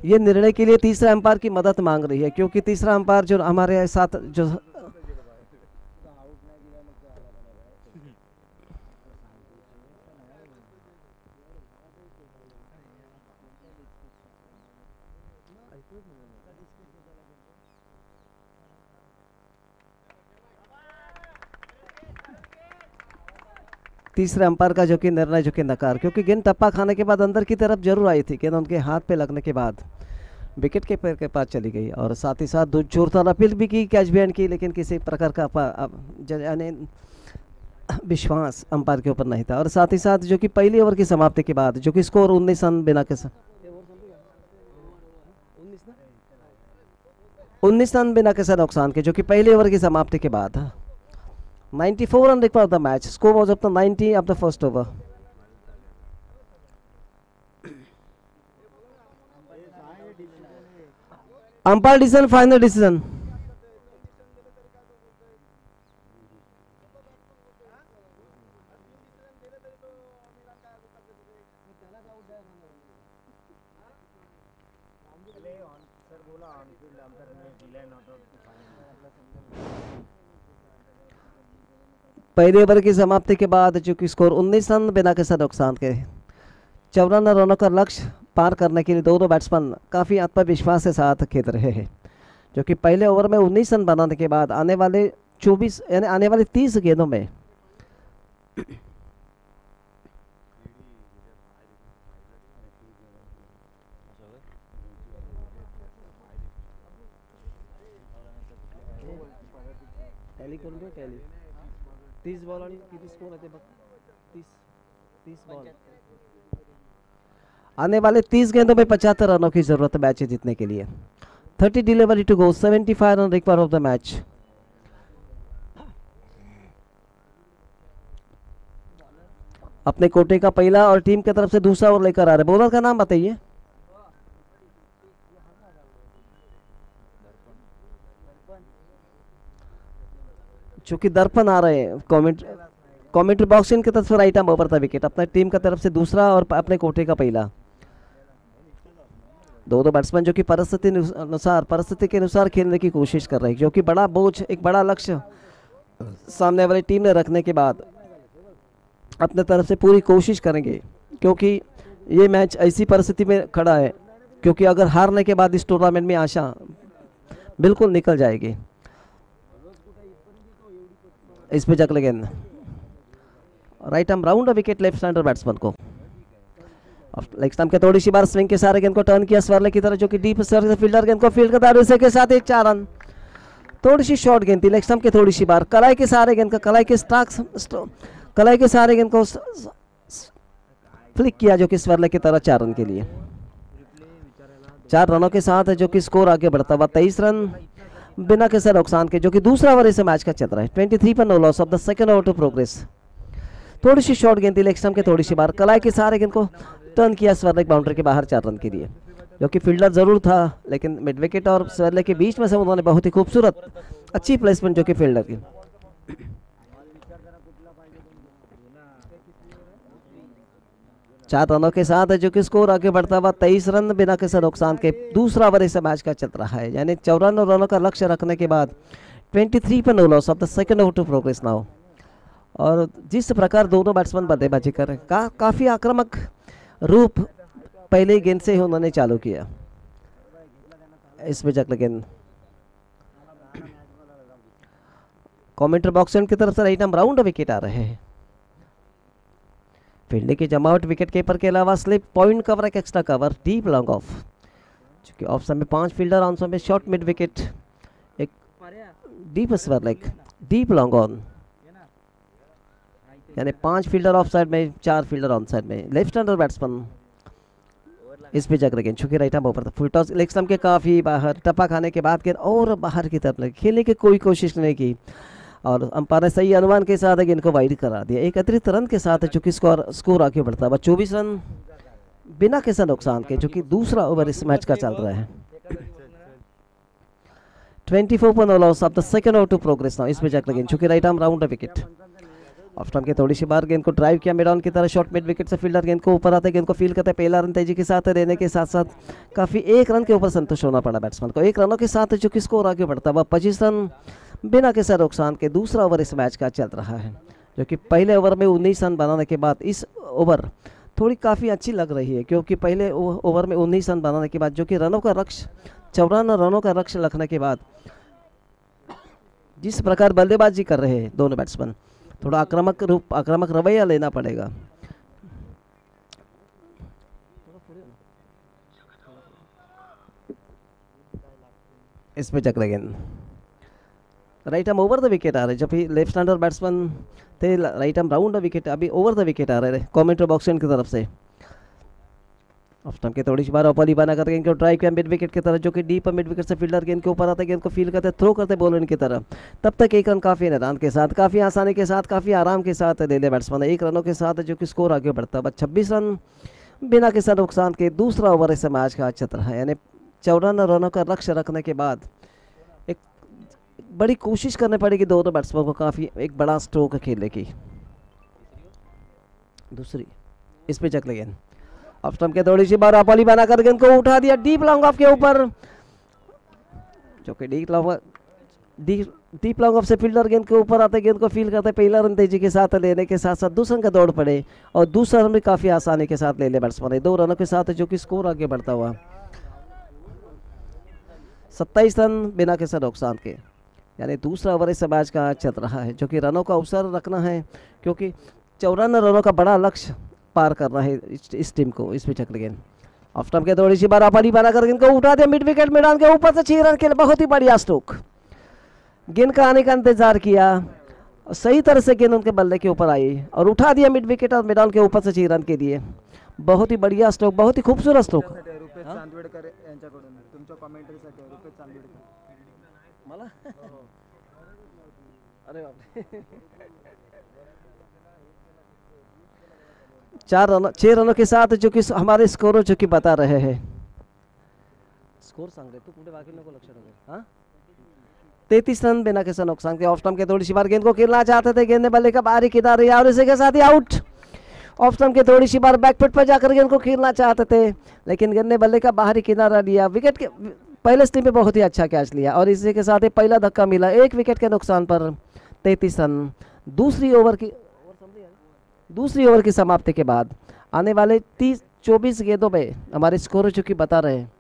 ये निर्णय के लिए तीसरा अंपायर की मदद मांग रही है, क्योंकि तीसरा अंपायर जो हमारे साथ जो तीसरे अंपायर का जो कि निर्णय जो कि नकार, क्योंकि गेंद टप्पा खाने के बाद अंदर की तरफ जरूर आई थी, गेंद उनके हाथ पे लगने के बाद विकेट के पैर के पास चली गई, और साथ ही साथ दो जोरदार अपील भी की, कैच बिहाइंड की, लेकिन किसी प्रकार का यानी विश्वास अंपायर के ऊपर नहीं था। और साथ ही साथ जो कि पहली ओवर की समाप्ति के बाद जो कि स्कोर 19 रन बिना के 19 रन बिना किसी नुकसान के, जो कि पहले ओवर की समाप्ति के बाद 94 run required of the match, score was up to 90 of the first over. Umpire decision, final decision. पहले ओवर की समाप्ति के बाद जो कि स्कोर 19 रन बिना किसी नुकसान के, 54 रनों का लक्ष्य पार करने के लिए दोनों बैट्समैन काफ़ी आत्मविश्वास के साथ खेल रहे हैं, जो कि पहले ओवर में 19 रन बनाने के बाद आने वाले 24 यानी आने वाले 30 गेंदों में टैली 30 बॉल आणि किती स्कोर आहे ते बघ, 30 बॉल, आने वाले 30 गेंदों में 75 रनों की जरूरत है मैच जीतने के लिए। 30 delivery to go, 75 run required of the match. अपने कोटे का पहला और टीम की तरफ से दूसरा ओवर लेकर आ रहे, बॉलर का नाम बताइए। चूंकि दर्पण आ रहे हैं कमेंट्री बॉक्स की तरफ से राइट आर्म ओवर था विकेट, अपने टीम की तरफ से दूसरा और अपने कोटे का पहला। दोनों बैट्समैन जो कि परिस्थिति के अनुसार खेलने की कोशिश कर रहे हैं, जो कि बड़ा बोझ, एक बड़ा लक्ष्य सामने वाली टीम ने रखने के बाद अपने तरफ से पूरी कोशिश करेंगे, क्योंकि ये मैच ऐसी परिस्थिति में खड़ा है क्योंकि अगर हारने के बाद इस टूर्नामेंट में आशा बिल्कुल निकल जाएगी। इस पे जगले गेंद, right arm round wicket left hander batsman को। लेग स्टंप के थोड़ी सी बार स्विंग के सारे गेंद को टर्न किया स्वर्ले की तरह, जो कि डीप स्वर से फील्डर गेंद को फील्ड का दायरे के साथ एक 4 रन। थोड़ी सी शॉर्ट गेंद थी, लेग स्टंप के थोड़ी सी बार कलाई के सारे गेंद का कलाई के सारे गेंद को फ्लिक किया, जो कि स्वर्ले की तरह 4 रन के लिए। 4 रनों के साथ जो कि स्कोर आगे बढ़ता हुआ 23 रन बिना किसी नुकसान के, जो कि दूसरा ओवर इस मैच का चल रहा है। 23 पर no loss of the second over to progress. थोड़ी सी शॉर्ट गेंद थी, लेग स्टंप के थोड़ी सी बार कलाई के सारे गेंद को टर्न किया स्वर्ले बाउंड्री के बाहर 4 रन के लिए, जो कि फील्डर जरूर था लेकिन मिड विकेट और स्वर्ले के बीच में से उन्होंने बहुत ही खूबसूरत अच्छी प्लेसमेंट जो कि फील्डर की। 4 रनों के साथ जो कि स्कोर आगे बढ़ता हुआ 23 रन बिना किसी नुकसान के, दूसरा ओवर इस मैच का चल रहा है, यानी 54 रनों का लक्ष्य रखने के बाद 23 पर no loss of the second over to progress now. और जिस प्रकार दोनों बैट्समैन बल्लेबाजी कर रहे हैं, काफ़ी आक्रामक रूप पहले गेंद से ही उन्होंने चालू किया। इसमें जगले गेंद, कमेंट्री बॉक्स की तरफ से राइट आर्म राउंड विकेट आ रहे हैं। फील्डिंग की जमावट विकेट कीपर के अलावा स्लिप, पॉइंट कवर, एक extra cover, deep long off, क्योंकि ऑफ साइड में 5 फील्डर, ऑन साइड में शॉर्ट मिड विकेट, एक डीप स्वर लेग, डीप लॉन्ग ऑन, यानी 5 फील्डर ऑफ साइड में, 4 फील्डर ऑन साइड में। लेफ्ट हैंडर बैट्समैन इस पे जग रहे, चूंकि राइट आर्म ओवर था, फुल टॉस लेग स्टंप के काफ़ी बाहर, टप्पा खाने के बाद और बाहर की तरफ खेलने की कोई कोशिश नहीं की और अंपायर ने सही अनुमान के साथ गेंद को वाइड करा दिया। एक अतिरिक्त रन के साथ चूंकि स्कोर आगे बढ़ता हुआ 24 रन बिना किसी नुकसान के, जो कि दूसरा ओवर इस मैच का चल रहा है। 24 पर no loss of the second over to progress now. इसमें जग लगे, चूंकि right arm round wicket, off stump के थोड़ी सी बार गेंद को ड्राइव किया मिड ऑन की तरह, शॉर्ट मिड विकेट से फील्डर गेंद को ऊपर आते गेंद को फील करते, पहला रन तेजी के साथ देने के साथ साथ काफ़ी 1 रन के ऊपर संतुष्ट होना पड़ा बैट्समैन को। 1 रनों के साथ जो कि स्कोर आगे बढ़ता हुआ 25 रन बिना किसी नुकसान के, दूसरा ओवर इस मैच का चल रहा है, जो कि पहले ओवर में 19 रन बनाने के बाद इस ओवर थोड़ी काफ़ी अच्छी लग रही है, क्योंकि पहले ओवर में 19 रन बनाने के बाद जो कि रनों का लक्ष्य 54 रनों का लक्ष्य रखने के बाद जिस प्रकार बल्लेबाजी कर रहे हैं दोनों बैट्समैन, थोड़ा आक्रामक रवैया लेना पड़ेगा। इसमें जग रहे गेंद, right arm over the wicket आ रहे, जब भी लेफ्ट हैंडर बैट्समैन थे right arm round the wicket, अभी ओवर द विकेट आ रहे कमेंट्री बॉक्स की तरफ से। ऑफ स्टंप के थोड़ी सी बार ओपली बना करके इनको ड्राइव किया मिड विकेट की तरफ, जो कि डीप मिड विकेट से फील्डर गेंद के ऊपर आते गेंद को फील करते थ्रो करते बॉलर की तरफ। तब तक एक रन काफ़ी निदान के साथ, काफ़ी आसानी के साथ, काफ़ी आराम के साथ ले ले बैट्समैन 1 रनों के साथ, जो कि स्कोर आगे बढ़ता है। बस 26 रन बिना किसी नुकसान के दूसरा ओवर इस मैच का चल रहा है। यानी 54 रनों का लक्ष्य रखने के बाद एक बड़ी कोशिश करनी पड़ेगी दोनों बैट्समैन को काफ़ी एक बड़ा स्ट्रोक खेलने की। दूसरी इस पे चक गेंद ऑफ स्टंप के थोड़ी सी बार अपॉली बना कर गेंद को उठा दिया डीप लॉन्ग ऑफ के ऊपर, जो कि डीप लॉन्ग ऑफ से फील्डर गेंद के ऊपर आते गेंद को फील करते पहला रन तेजी के साथ लेने के साथ साथ दूसरा रन का दौड़ पड़े और दूसरा रन भी काफ़ी आसानी के साथ ले ले बैट्समैन 2 रनों के साथ, जो कि स्कोर आगे बढ़ता हुआ 27 रन बिना किसी नुकसान के। यानी दूसरा ओवर इस मैच का चल रहा है, जो कि रनों का अवसर रखना है, क्योंकि 54 रनों का बड़ा लक्ष्य पार करना है इस टीम को। इस पे चक गेंद ऑफ स्टंप के थोड़ी सी बार अपॉली बना कर इनको उठा दिया मिड विकेट मैदान के ऊपर से 6 रन के लिए, बहुत ही बढ़िया स्ट्रोक। गेंद का आने का इंतजार किया, सही तरह से गेंद उनके बल्ले के ऊपर आई और उठा दिया मिड विकेट और मैदान के ऊपर से 6 रन के लिए। बहुत ही बढ़िया स्ट्रोक, बहुत ही खूबसूरत स्ट्रोक। चार रन 6 रनों के साथ, जो कि हमारे स्कोर जो कि बता रहे हैं स्कोर सांग रहे तो पूरे बाकी लोगों को लक्ष्य रहे। हाँ 33 रन बिना किसी नुकसान के। ऑफ स्टंप के थोड़ी सी बार गेंद को खेलना चाहते थे, गेंद ने बल्ले का बाहरी किनारे और इसी के साथ ही आउट। ऑफ स्टंप के थोड़ी सी बार बैकफुट पर जाकर गेंद को खेलना चाहते थे, लेकिन गेंद ने बल्ले का बाहरी किनारा लिया। विकेट के पहले स्टीम पे बहुत ही अच्छा कैच लिया और इसी के साथ ही पहला धक्का मिला 1 विकेट के नुकसान पर 33 रन। दूसरी ओवर की समाप्ति के बाद आने वाले 24 गेंदों में हमारे स्कोर चूंकि बता रहे हैं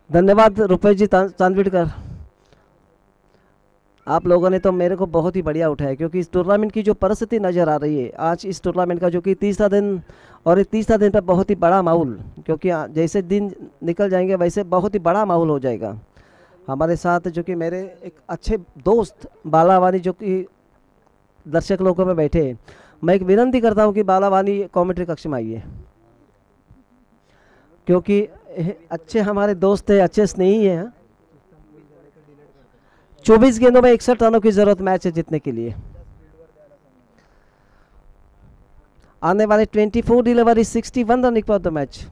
धन्यवाद रुपेश जी चांदविड़कर, आप लोगों ने तो मेरे को बहुत ही बढ़िया उठाया, क्योंकि इस टूर्नामेंट की जो परिस्थिति नज़र आ रही है आज इस टूर्नामेंट का, जो कि तीसरा दिन और इस तीसरा दिन पर बहुत ही बड़ा माहौल, क्योंकि जैसे दिन निकल जाएंगे वैसे बहुत ही बड़ा माहौल हो जाएगा। हमारे साथ जो कि मेरे एक अच्छे दोस्त बालावानी जो कि दर्शक लोगों में बैठे, मैं एक विनती करता हूं कि बालावानी कमेंट्री कक्ष में आइए, क्योंकि अच्छे हमारे दोस्त हैं, अच्छे स्नेही हैं। 24 गेंदों में 61 रनों की जरूरत मैच जीतने के लिए। आने वाले 24 डिलीवरी 61 रन पर द मैच।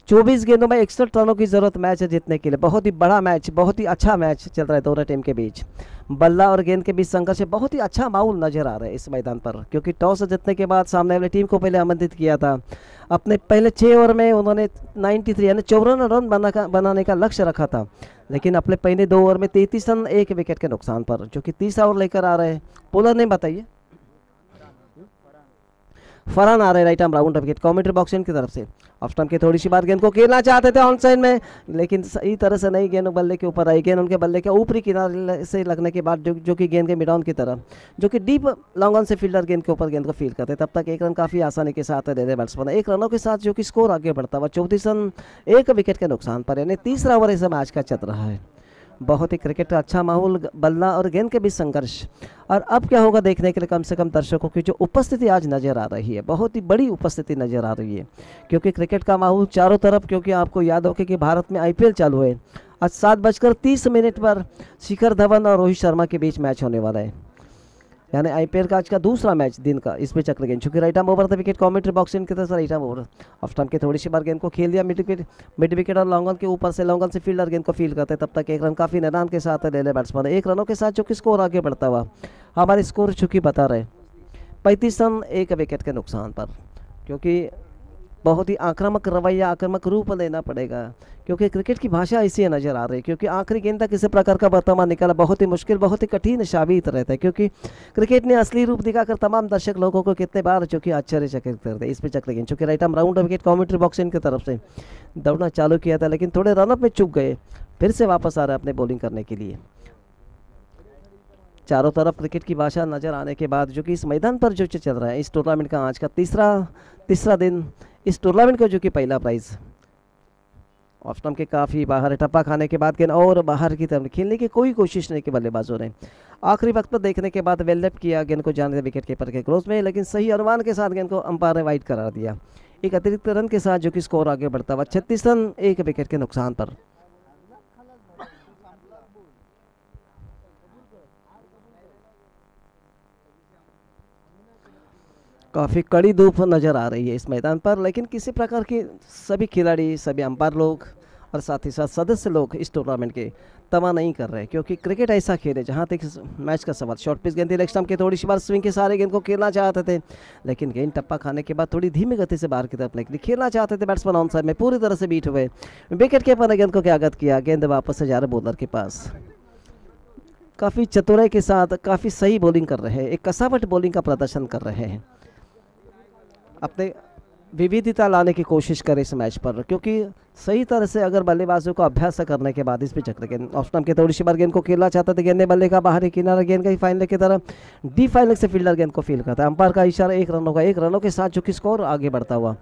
24 गेंदों में 61 रनों की जरूरत मैच जीतने के लिए। बहुत ही बड़ा मैच, बहुत ही अच्छा मैच चल रहा है दोनों टीम के बीच। बल्ला और गेंद के बीच संघर्ष है, बहुत ही अच्छा माहौल नजर आ रहा है इस मैदान पर, क्योंकि टॉस जीतने के बाद सामने वाली टीम को पहले आमंत्रित किया था। अपने पहले 6 ओवर में उन्होंने 93 यानी 54 रन बनाने का लक्ष्य रखा था, लेकिन अपने पहले 2 ओवर में 33 रन 1 विकेट के नुकसान पर, जो कि तीसरा ओवर लेकर आ रहे हैं। पोलर ने बताइए फरहान आ रहे right arm round wicket commentary box की तरफ से। ऑफ स्टंप के थोड़ी सी बार गेंद को खेलना चाहते थे ऑन साइड में, लेकिन सही तरह से नहीं, गेंद बल्ले के ऊपर आई। गेंद उनके बल्ले के ऊपरी किनारे से लगने के बाद जो कि गेंद के मिड ऑन की तरफ, जो कि डीप लॉन्ग ऑन से फील्डर गेंद के ऊपर गेंद को फील करते, तब तक 1 रन काफ़ी आसानी के साथ दे रहे बैट्समैन। 1 रनों के साथ जो कि स्कोर आगे बढ़ता हुआ 34 रन 1 विकेट के नुकसान पर, यानी तीसरा ओवर इस मैच का चल रहा है। बहुत ही क्रिकेट का अच्छा माहौल, बल्ला और गेंद के बीच संघर्ष। और अब क्या होगा देखने के लिए कम से कम दर्शकों की जो उपस्थिति आज नज़र आ रही है, बहुत ही बड़ी उपस्थिति नज़र आ रही है, क्योंकि क्रिकेट का माहौल चारों तरफ, क्योंकि आपको याद होगा कि भारत में IPL चालू है। आज 7:30 पर शिखर धवन और रोहित शर्मा के बीच मैच होने वाला है, यानी IPL का आज का दूसरा मैच दिन का। इस पे चक्र गेंद चूंकि राइट आर्म ओवर था, विकेट कमेंट्री बॉक्स की तरफ से right arm over. Of stump के थोड़ी सी बार गेंद को खेल दिया मिड विकेट और लॉन्ग ऑन के ऊपर से, लॉन्ग ऑन से फील्डर गेंद को फील करते, तब तक 1 रन काफ़ी निदान के साथ ले ले बैट्समैन। 1 रनों के साथ जो कि स्कोर आगे बढ़ता हुआ हमारे स्कोर चूंकि बता रहे 35 रन 1 विकेट के नुकसान पर, क्योंकि बहुत ही आक्रामक रवैया, आक्रामक रूप लेना पड़ेगा, क्योंकि क्रिकेट की भाषा ऐसी नज़र आ रही है। क्योंकि आखिरी गेंद तक किसी प्रकार का वर्तमान निकाला बहुत ही मुश्किल, बहुत ही कठिन साबित रहता है, क्योंकि क्रिकेट ने असली रूप दिखाकर तमाम दर्शक लोगों को कितने बार जो कि आश्चर्यचकित करते हैं। इस पे चक्र गेंद चूँकि right arm round wicket commentary box इनकी तरफ से दौड़ना चालू किया था, लेकिन थोड़े रनअप में चूक गए, फिर से वापस आ रहे अपने बॉलिंग करने के लिए। चारों तरफ क्रिकेट की भाषा नज़र आने के बाद जो कि इस मैदान पर जो चल रहा है, इस टूर्नामेंट का आज का तीसरा दिन, इस टूर्नामेंट का जो कि पहला प्राइज़ ऑफ स्टंप के काफ़ी बाहर टप्पा खाने के बाद गेंद और बाहर की तरफ खेलने की कोई कोशिश नहीं की बल्लेबाजों ने। आखिरी वक्त पर देखने के बाद वेल लेफ्ट किया, गेंद को जाने दिया विकेट कीपर के क्लोज में, लेकिन सही अनुमान के साथ गेंद को अंपायर ने वाइड करार दिया। एक अतिरिक्त रन के साथ जो कि स्कोर आगे बढ़ता हुआ 36 रन 1 विकेट के नुकसान पर। काफ़ी कड़ी धूप नज़र आ रही है इस मैदान पर, लेकिन किसी प्रकार की सभी खिलाड़ी, सभी अंपायर लोग और साथ ही साथ सदस्य लोग इस टूर्नामेंट के तमा नहीं कर रहे, क्योंकि क्रिकेट ऐसा खेल है जहाँ तक मैच का सवाल। शॉर्ट पिच गेंद लेग स्टंप के थोड़ी सी बार स्विंग के सारे गेंद को खेलना चाहते थे, लेकिन गेंद टप्पा खाने के बाद थोड़ी धीमी गति से बाहर की तरफ निकली, खेलना चाहते थे बैट्समैन ऑन साइड में, पूरी तरह से बीट हुए। विकेट कीपर ने गेंद को क्या किया, गेंद वापस से जा रहे बॉलर के पास। काफ़ी चतुराई के साथ काफ़ी सही बॉलिंग कर रहे हैं, एक कसावट बॉलिंग का प्रदर्शन कर रहे हैं, अपने विविधता लाने की कोशिश करें इस मैच पर, क्योंकि सही तरह से अगर बल्लेबाजों को अभ्यास करने के बाद इस पे चक्र गेंद ऑफ स्टंप के थोड़ी सी बार गेंद को खेलना चाहता था, गेंद बल्ले का बाहरी किनारा, गेंद का फाइनल की तरफ डी फाइनल से फील्डर गेंद को फील करता है। अंपायर का इशारा 1 रनों के साथ जो कि स्कोर आगे बढ़ता हुआ।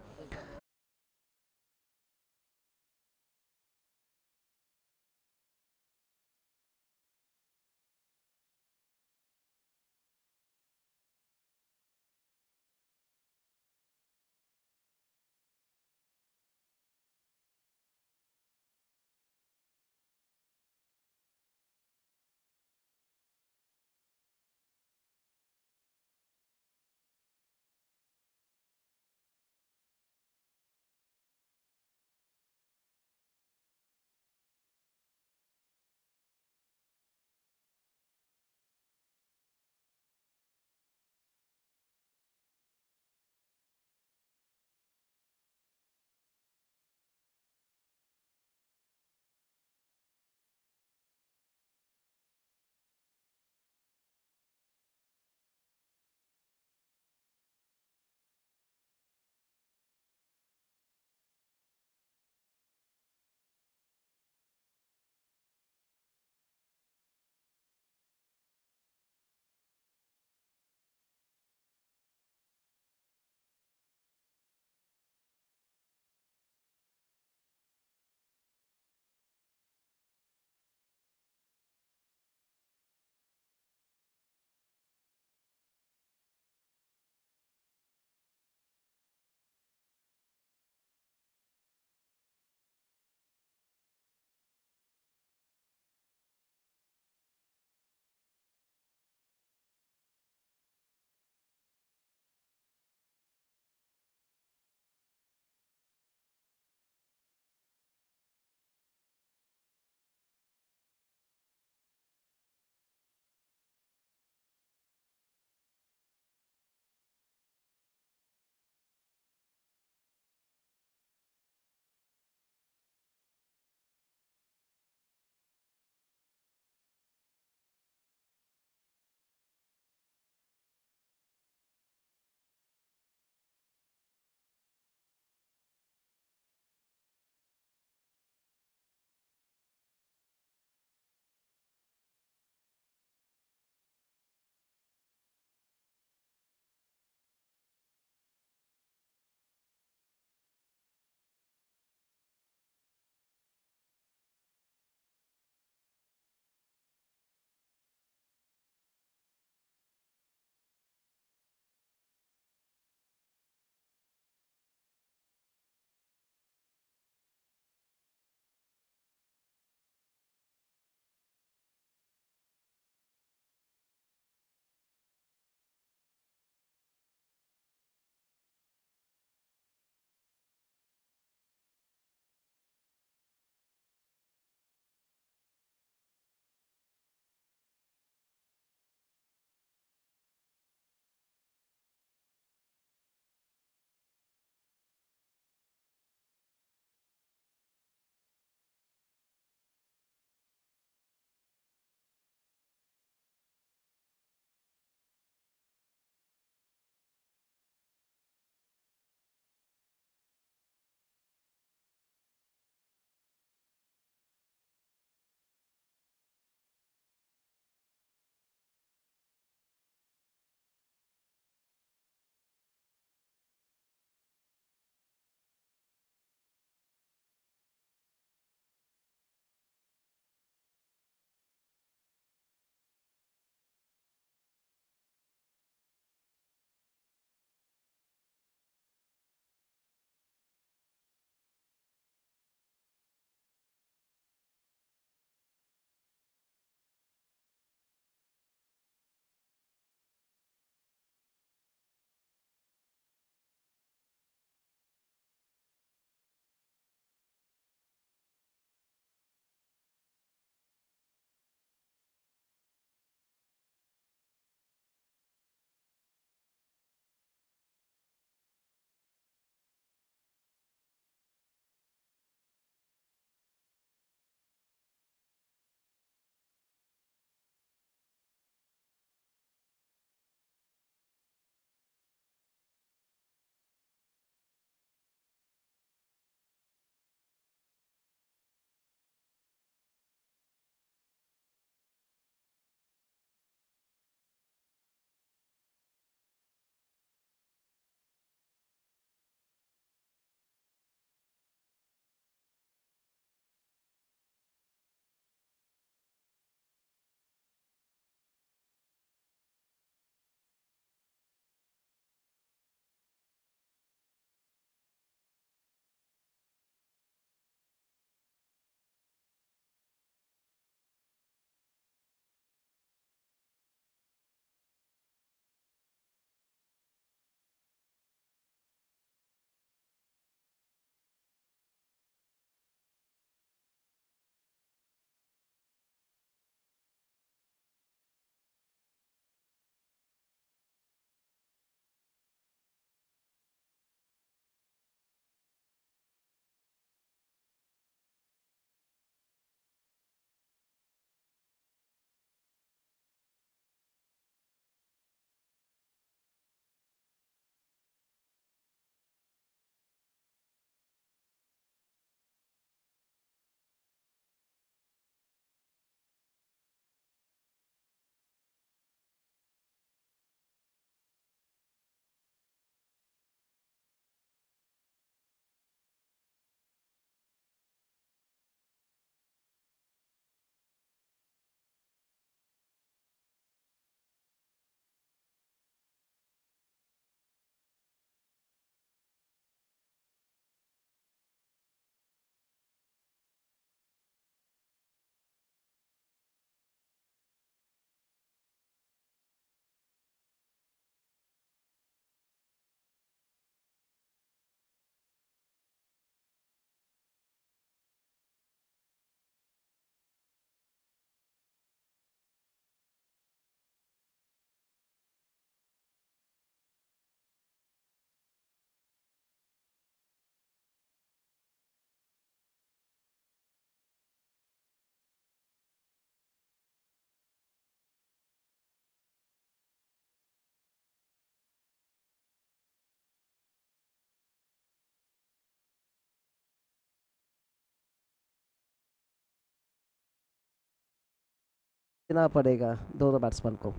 देना पड़ेगा दोनों बैट्समैन को।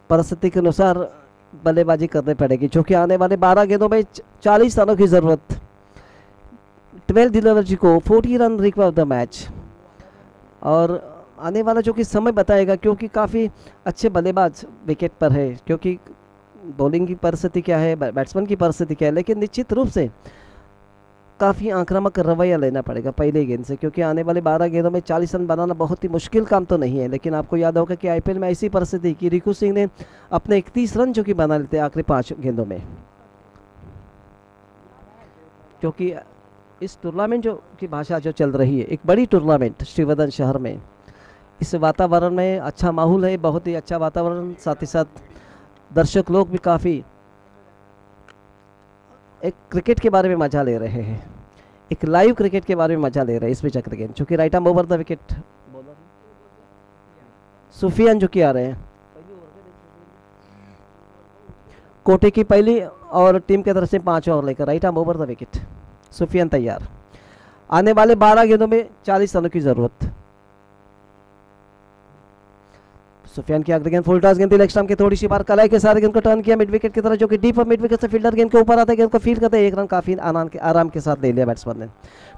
परिस्थिति के अनुसार बल्लेबाजी करनी पड़ेगी, क्योंकि आने वाले 12 गेंदों में 40 रनों की जरूरत। 12 डिलीवरी को 40 run require of the match. और आने वाला जो कि समय बताएगा, क्योंकि काफ़ी अच्छे बल्लेबाज विकेट पर है, क्योंकि बॉलिंग की परिस्थिति क्या है, बैट्समैन की परिस्थिति क्या है, लेकिन निश्चित रूप से काफ़ी आक्रामक रवैया लेना पड़ेगा पहले गेंद से, क्योंकि आने वाले 12 गेंदों में 40 रन बनाना बहुत ही मुश्किल काम तो नहीं है। लेकिन आपको याद होगा कि आईपीएल में ऐसी परिस्थिति कि रिकू सिंह ने अपने 31 रन जो कि बना लेते आखिरी 5 गेंदों में, क्योंकि इस टूर्नामेंट जो की भाषा जो चल रही है, एक बड़ी टूर्नामेंट श्रीवर्धन शहर में, इस वातावरण में अच्छा माहौल है, बहुत ही अच्छा वातावरण, साथ ही साथ दर्शक लोग भी काफ़ी एक क्रिकेट के बारे में मजा ले रहे हैं, एक लाइव क्रिकेट के बारे में मजा ले रहे हैं इस पिच क्रिकेट, चूँकि right arm over the wicket Sufiyan जो कि आ रहे हैं कोटे की पहली और टीम की तरफ से 5 ओवर लेकर right arm over the wicket Sufiyan तैयार। आने वाले 12 गेंदों में 40 रनों की जरूरत। सुफियान की अगली गेंद फुल टॉस गेंद लेग स्टंप के थोड़ी सी बार कलाई के साथ गेंद को टर्न किया मिड विकेट की तरफ, जो कि डीप मिड विकेट से फील्डर गेंद के ऊपर आता है, गेंद को फील्ड करते हैं, 1 रन काफी आराम के साथ ले लिया बैट्समैन ने।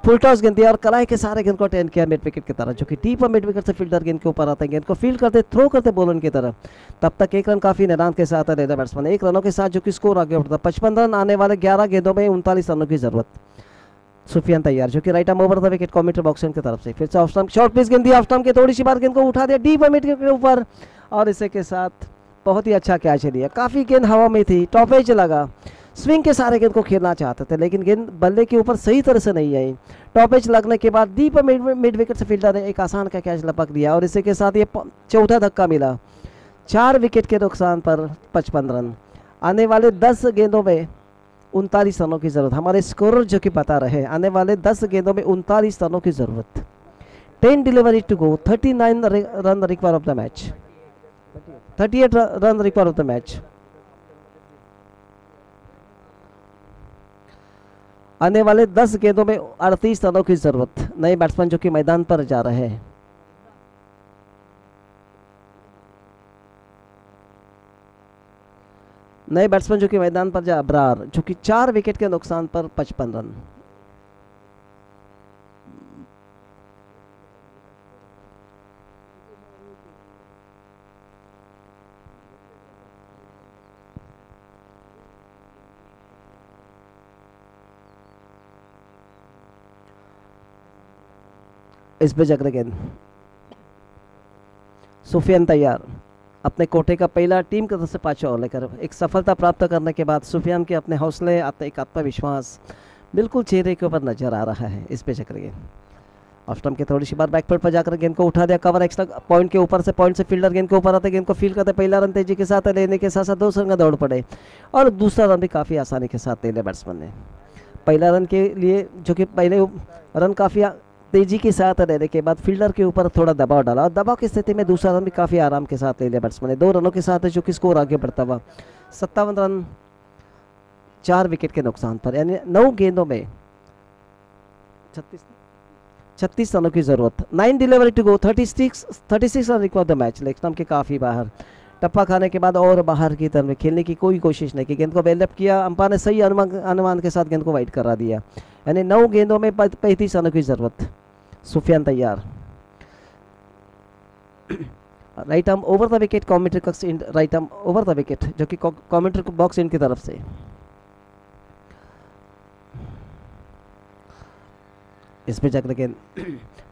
फुल टॉस गेंद दिया और कलाई के सारे गेंद को टर्न किया मिड विकेट की तरफ, जो कि डीप मिड विकेट से फील्डर गेंद के ऊपर आता है, गेंद को फील्ड करते थ्रो करते बॉलर की तरफ। तब तक 1 रन काफी निदान के साथ ले लिया बैट्समैन, 1 रनों के साथ जो कि स्कोर आगे बढ़ता। 55 रन आने वाले 11 गेंदों में 39 रनों की जरूरत। सुफियान तैयार, जो कि right arm over the wicket commenter box की तरफ से। फिर से ऑफ स्टंप शॉर्ट पिच गेंद दिया, ऑफ स्टंप की थोड़ी सी बार गेंद को उठा दिया डीप मिड के ऊपर, और इसी के साथ बहुत ही अच्छा कैच लिया। काफ़ी गेंद हवा में थी, टॉप एज लगा, स्विंग के सारे गेंद को खेलना चाहते थे, लेकिन गेंद बल्ले के ऊपर सही तरह से नहीं आई। टॉप एज लगने के बाद डीप मिड विकेट से फील्डर ने एक आसान का कैच लपक दिया, और इसी के साथ ये चौथा धक्का मिला। 4 विकेट के नुकसान पर 55 रन। आने वाले 10 गेंदों में 39 रनों की जरूरत। हमारे स्कोरर जो कि बता रहे हैं, आने वाले 10 गेंदों में 39 रनों की जरूरत। 10 delivery to go, 39 run require of the match, 38 run require of the match. आने वाले 10 गेंदों में 38 रनों की जरूरत। नए बैट्समैन जो कि मैदान पर जा रहे हैं। नए बैट्समैन जो कि मैदान पर जा अबरार, जो कि 4 विकेट के नुकसान पर 55 रन। इस पे जगह गेंद सुफियान तैयार, अपने कोटे का पहला टीम की तरफ से 5 ओवर लेकर एक सफलता प्राप्त करने के बाद सुफियान के अपने हौसले, एक आत्मविश्वास बिल्कुल चेहरे के ऊपर नजर आ रहा है इस पे चक्कर गेंद। ऑफ स्टंप के थोड़ी सी बार बैकफुट पर जाकर गेंद को उठा दिया, कवर एक्स्ट्रा पॉइंट के ऊपर से, पॉइंट से फील्डर गेंद के ऊपर आते, गेंद को फील्ड करते, पहला रन तेजी के साथ लेने के साथ साथ 2 रन का दौड़ पड़े, और दूसरा रन भी काफ़ी आसानी के साथ ले लिया बैट्समैन ने। पहला रन के लिए जो कि पहले रन काफ़ी तेजी के साथ लेने के बाद फील्डर के ऊपर थोड़ा दबाव डाला, और दबाव की स्थिति में दूसरा रन भी काफ़ी आराम के साथ ले लिया बैट्समैन ने। 2 रनों के साथ जो कि स्कोर आगे बढ़ता हुआ 57 रन 4 विकेट के नुकसान पर, यानी 9 गेंदों में 36 रनों की जरूरत। 9 delivery to go, 36 run require the match. Leg stump के काफ़ी बाहर, टप्पा खाने के बाद और बाहर की तरफ खेलने की कोई कोशिश नहीं की, गेंद को बेलअप किया, अंपायर ने सही अनुमान के साथ गेंद को वाइड करा दिया, यानी 9 गेंदों में 35 रनों की जरूरत। सुफियान तैयार, right arm over the wicket commentary कक्ष, right arm over the wicket, जो कि कमेंट्री बॉक्स इनकी तरफ से। इस पे जगह गेंद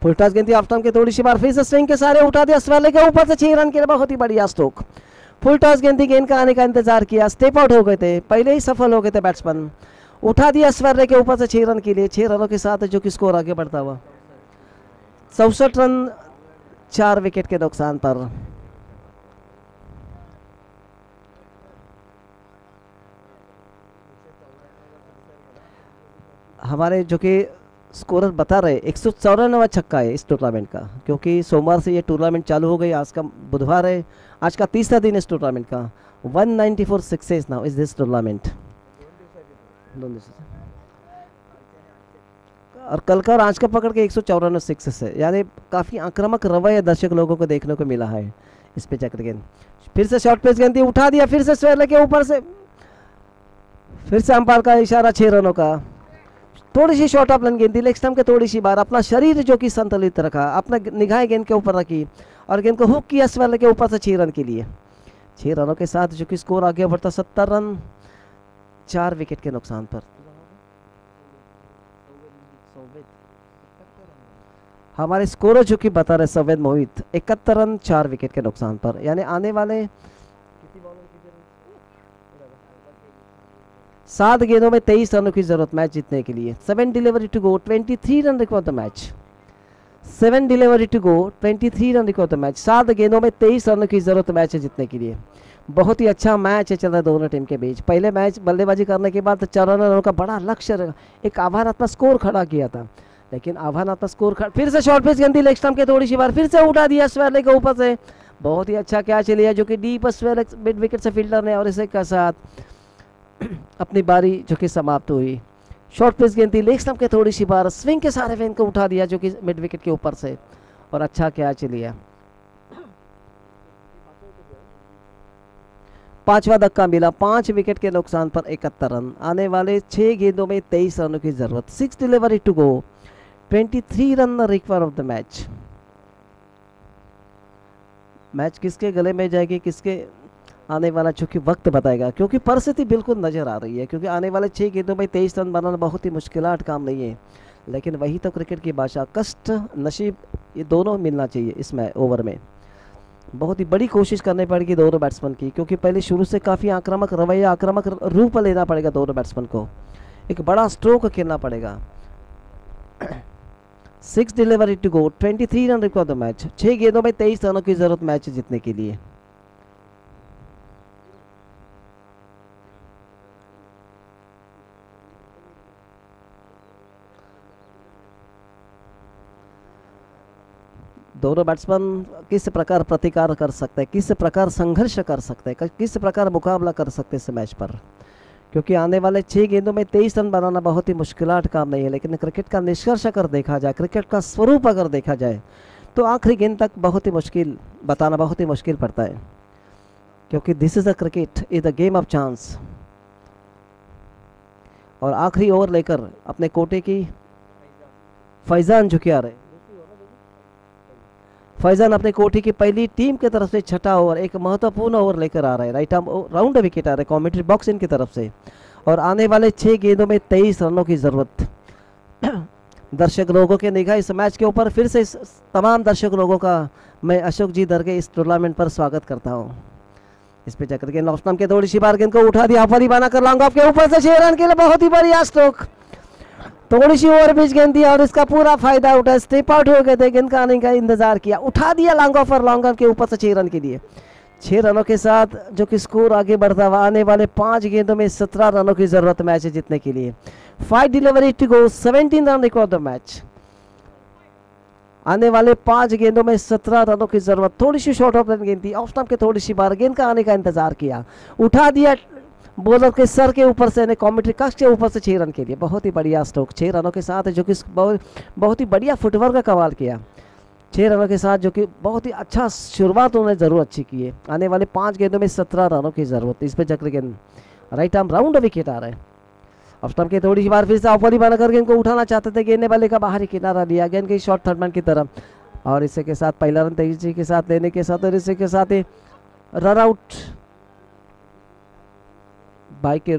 फुल टॉस गेंद ऑफ स्टंप के थोड़ी सी बार फिर से स्विंग के सारे उठा दिया, स्वेले के ऊपर से 6 रन के लिए बहुत ही बढ़िया स्ट्रोक। फुल टॉस गेंद गेंद का आने का इंतजार किया, स्टेप आउट हो गए थे, पहले ही सफल हो गए थे बैट्समैन, उठा दिया स्वेले के ऊपर से 6 रन के लिए, 6 रनों के साथ जो कि स्कोर आगे बढ़ता हुआ 64 रन 4 विकेट के नुकसान पर। हमारे जो कि स्कोरर बता रहे 194वां छक्का है इस टूर्नामेंट का, क्योंकि सोमवार से ये टूर्नामेंट चालू हो गई, आज का बुधवार है, आज का तीसरा दिन इस टूर्नामेंट का। 194 success now is this tournament. और कल का और आज का पकड़ के 194 सक्सेस है, यानी काफ़ी आक्रामक रवैया दर्शक लोगों को देखने को मिला है इस पे। चक्र गेंद फिर से शॉर्ट पेस गेंद उठा दिया, फिर से स्वेरले के ऊपर से, फिर से अंपायर का इशारा 6 रनों का। थोड़ी सी शॉर्ट ऑफ लाइन गेंद थी, लेग स्टंप के थोड़ी सी बार अपना शरीर जो कि संतुलित रखा, अपना निगाह गेंद के ऊपर रखी और गेंद को हुक किया स्वेरले के ऊपर से 6 रन के लिए। 6 रनों के साथ जो कि स्कोर आगे बढ़ता 70 रन 4 विकेट के नुकसान पर। हमारे स्कोर जो कि बता रहे सवेद मोहित 71 रन 4 विकेट के नुकसान पर, यानी आने वाले 7 गेंदों में 23 रनों की जरूरत मैच जीतने के लिए। 7 delivery to go 23 run required the match. 7 delivery to go 23 run required the match. 7 गेंदों में 23 रनों की जरूरत मैच जीतने के लिए। बहुत ही अच्छा मैच है चल रहा है दोनों टीम के बीच। पहले मैच बल्लेबाजी करने के बाद 54 रनों का बड़ा लक्ष्य, एक आह्वानात्मक स्कोर खड़ा किया था, लेकिन आह्वानात्मक स्कोर फिर से शॉर्ट पिच गेंद लेग स्टंप के थोड़ी सी बार फिर से उठा दिया स्वेरले के ऊपर से। बहुत ही अच्छा कैच लिया जो कि डीप स्वेरले मिड विकेट से फील्डर ने, और इसे के साथ अपनी बारी जो कि समाप्त हुई। शॉर्ट पिच गेंद थी, लेग स्टंप के थोड़ी सी बार स्विंग के सारे गेंद को उठा दिया जो कि मिड विकेट के ऊपर से, और अच्छा कैच लिया। 5वां धक्का मिला, 5 विकेट के नुकसान पर 71 रन। आने वाले 6 गेंदों में 23 रनों की जरूरत। 6 delivery to go 23 run require of the match. Match किसके गले में जाएगी, किसके आने वाला चूंकि वक्त बताएगा, क्योंकि परिस्थिति बिल्कुल नजर आ रही है, क्योंकि आने वाले 6 गेंदों में 23 रन बनाना बहुत ही मुश्किल काम नहीं है, लेकिन वही तो क्रिकेट की भाषा, कष्ट नसीब ये दोनों मिलना चाहिए इसमें ओवर में। बहुत ही बड़ी कोशिश करनी पड़ेगी दोनों बैट्समैन की, क्योंकि पहले शुरू से काफ़ी आक्रामक रवैया, आक्रामक रूप लेना पड़ेगा दोनों बैट्समैन को, एक बड़ा स्ट्रोक खेलना पड़ेगा। 6 delivery to go 23 run required the match. 6 गेंदों में 23 रनों की जरूरत मैच जीतने के लिए। दोनों बैट्समैन किस प्रकार प्रतिकार कर सकते हैं, किस प्रकार संघर्ष कर सकते हैं, किस प्रकार मुकाबला कर सकते हैं इस मैच पर, क्योंकि आने वाले 6 गेंदों में 23 रन बनाना बहुत ही मुश्किल काम नहीं है, लेकिन क्रिकेट का निष्कर्ष अगर देखा जाए, क्रिकेट का स्वरूप अगर देखा जाए, तो आखिरी गेंद तक बहुत ही मुश्किल बताना बहुत ही मुश्किल पड़ता है, क्योंकि this is the cricket is the game of chance. और आखिरी ओवर लेकर अपने कोटे की फैजान जो क्या रहे, फैजान अपने कोठी की पहली टीम की तरफ से छठा ओवर, एक महत्वपूर्ण ओवर लेकर आ रहे हैं। राइट आर्म राउंड विकेट आ रहे कमेंट्री बॉक्स इनकी तरफ से, और आने वाले 6 गेंदों में 23 रनों की जरूरत। दर्शक लोगों के निगाह इस मैच के ऊपर, फिर से तमाम दर्शक लोगों का मैं अशोक जी दरगे इस टूर्नामेंट पर स्वागत करता हूँ। इस पे चक्कर गेंद ऑफ के थोड़ी सी बार गेंद को उठा दिया, ऑफरी बना कर लॉन्ग ऑफ के ऊपर से 6 रन के लिए बहुत ही बढ़िया स्ट्रोक। थोड़ी सी ओवर पिच गेंद दिया और इसका पूरा फायदा उठा, स्टेप आउट हो गए थे, गेंद का आने का इंतजार किया, उठा दिया लॉन्ग ऑफ और लॉन्ग ऑन के ऊपर से 6 रन के लिए। 6 रनों के साथ जो कि स्कोर आगे बढ़ता हुआ, आने वाले 5 गेंदों में 17 रनों की जरूरत मैच जीतने के लिए। 5 delivery to go 17 run required the match. आने वाले 5 गेंदों में 17 रनों की जरूरत। थोड़ी सी शॉर्ट ऑफ गेंद थी, ऑफ स्टंप के थोड़ी सी बार गेंद का आने का इंतजार किया, उठा दिया बॉलर के सर के ऊपर से, कमेंट्री कक्ष के ऊपर से 6 रन के लिए। बहुत ही बढ़िया स्ट्रोक 6 रनों के साथ, जो कि बहुत ही बढ़िया फुटवर्क का कमाल किया। 6 रनों के साथ जो कि बहुत ही अच्छा शुरुआत उन्होंने जरूर अच्छी की है। आने वाले 5 गेंदों में 17 रनों की जरूरत। इस पे चक्र गेंद राइट आर्म राउंड विकेट आ रहा है। ऑफ स्टंप के थोड़ी सी बार फिर से ऑफरी बनाकर गेंद को उठाना चाहते थे, गेंद वाले का बाहरी किनारा लिया, गेंद की शॉर्ट थर्ड मैन की तरफ, और इसी के साथ पहला रन तेजी के साथ लेने के साथ, और इसी के साथ ही रन आउट बाई के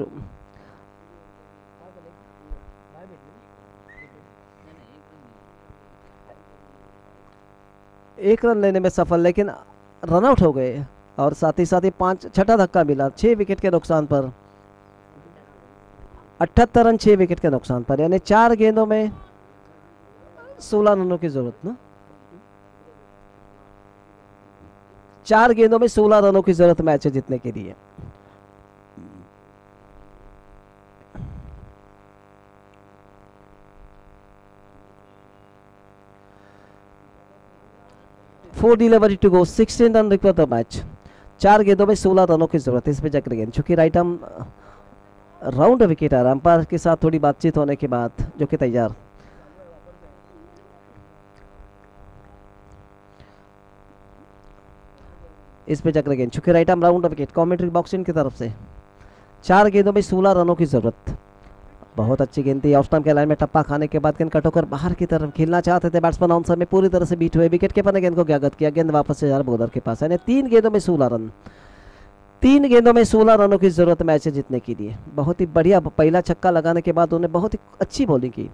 एक रन लेने में सफल, लेकिन रन आउट हो गए, और साथ ही 6 धक्का मिला 6 विकेट के नुकसान पर। 78 रन 6 विकेट के नुकसान पर, यानी 4 गेंदों में 16 रनों की जरूरत ना, 4 गेंदों में 16 रनों की जरूरत मैच जीतने के लिए। 4 delivery to go, 16 run required the match. 4 गेंदों में 16 रनों की जरूरत है इस पे चक्र गेंद, चूंकि राइट आर्म राउंड विकेट आ रहा है। अंपायर के साथ थोड़ी बातचीत होने के बाद जो कि तैयार। इस पे चक्र गेंद, चूंकि right arm round wicket, commentary box की तरफ से। 4 गेंदों में 16 रनों की जरूरत। बहुत अच्छी गेंद थी, ऑफ स्टंप के लाइन में टप्पा खाने के बाद गेंद कट होकर बाहर की तरफ खेलना चाहते थे बैट्समैन, आउटसाइड में पूरी तरह से बीट हुए। विकेट कीपर ने गेंद को ज्ञागत किया, गेंद वापस से बॉलर के पास, यानी 3 गेंदों में 16 रन। 3 गेंदों में 16 रनों की जरूरत मैच जीतने के लिए। बहुत ही बढ़िया पहला छक्का लगाने के बाद उन्होंने बहुत ही अच्छी बॉलिंग की,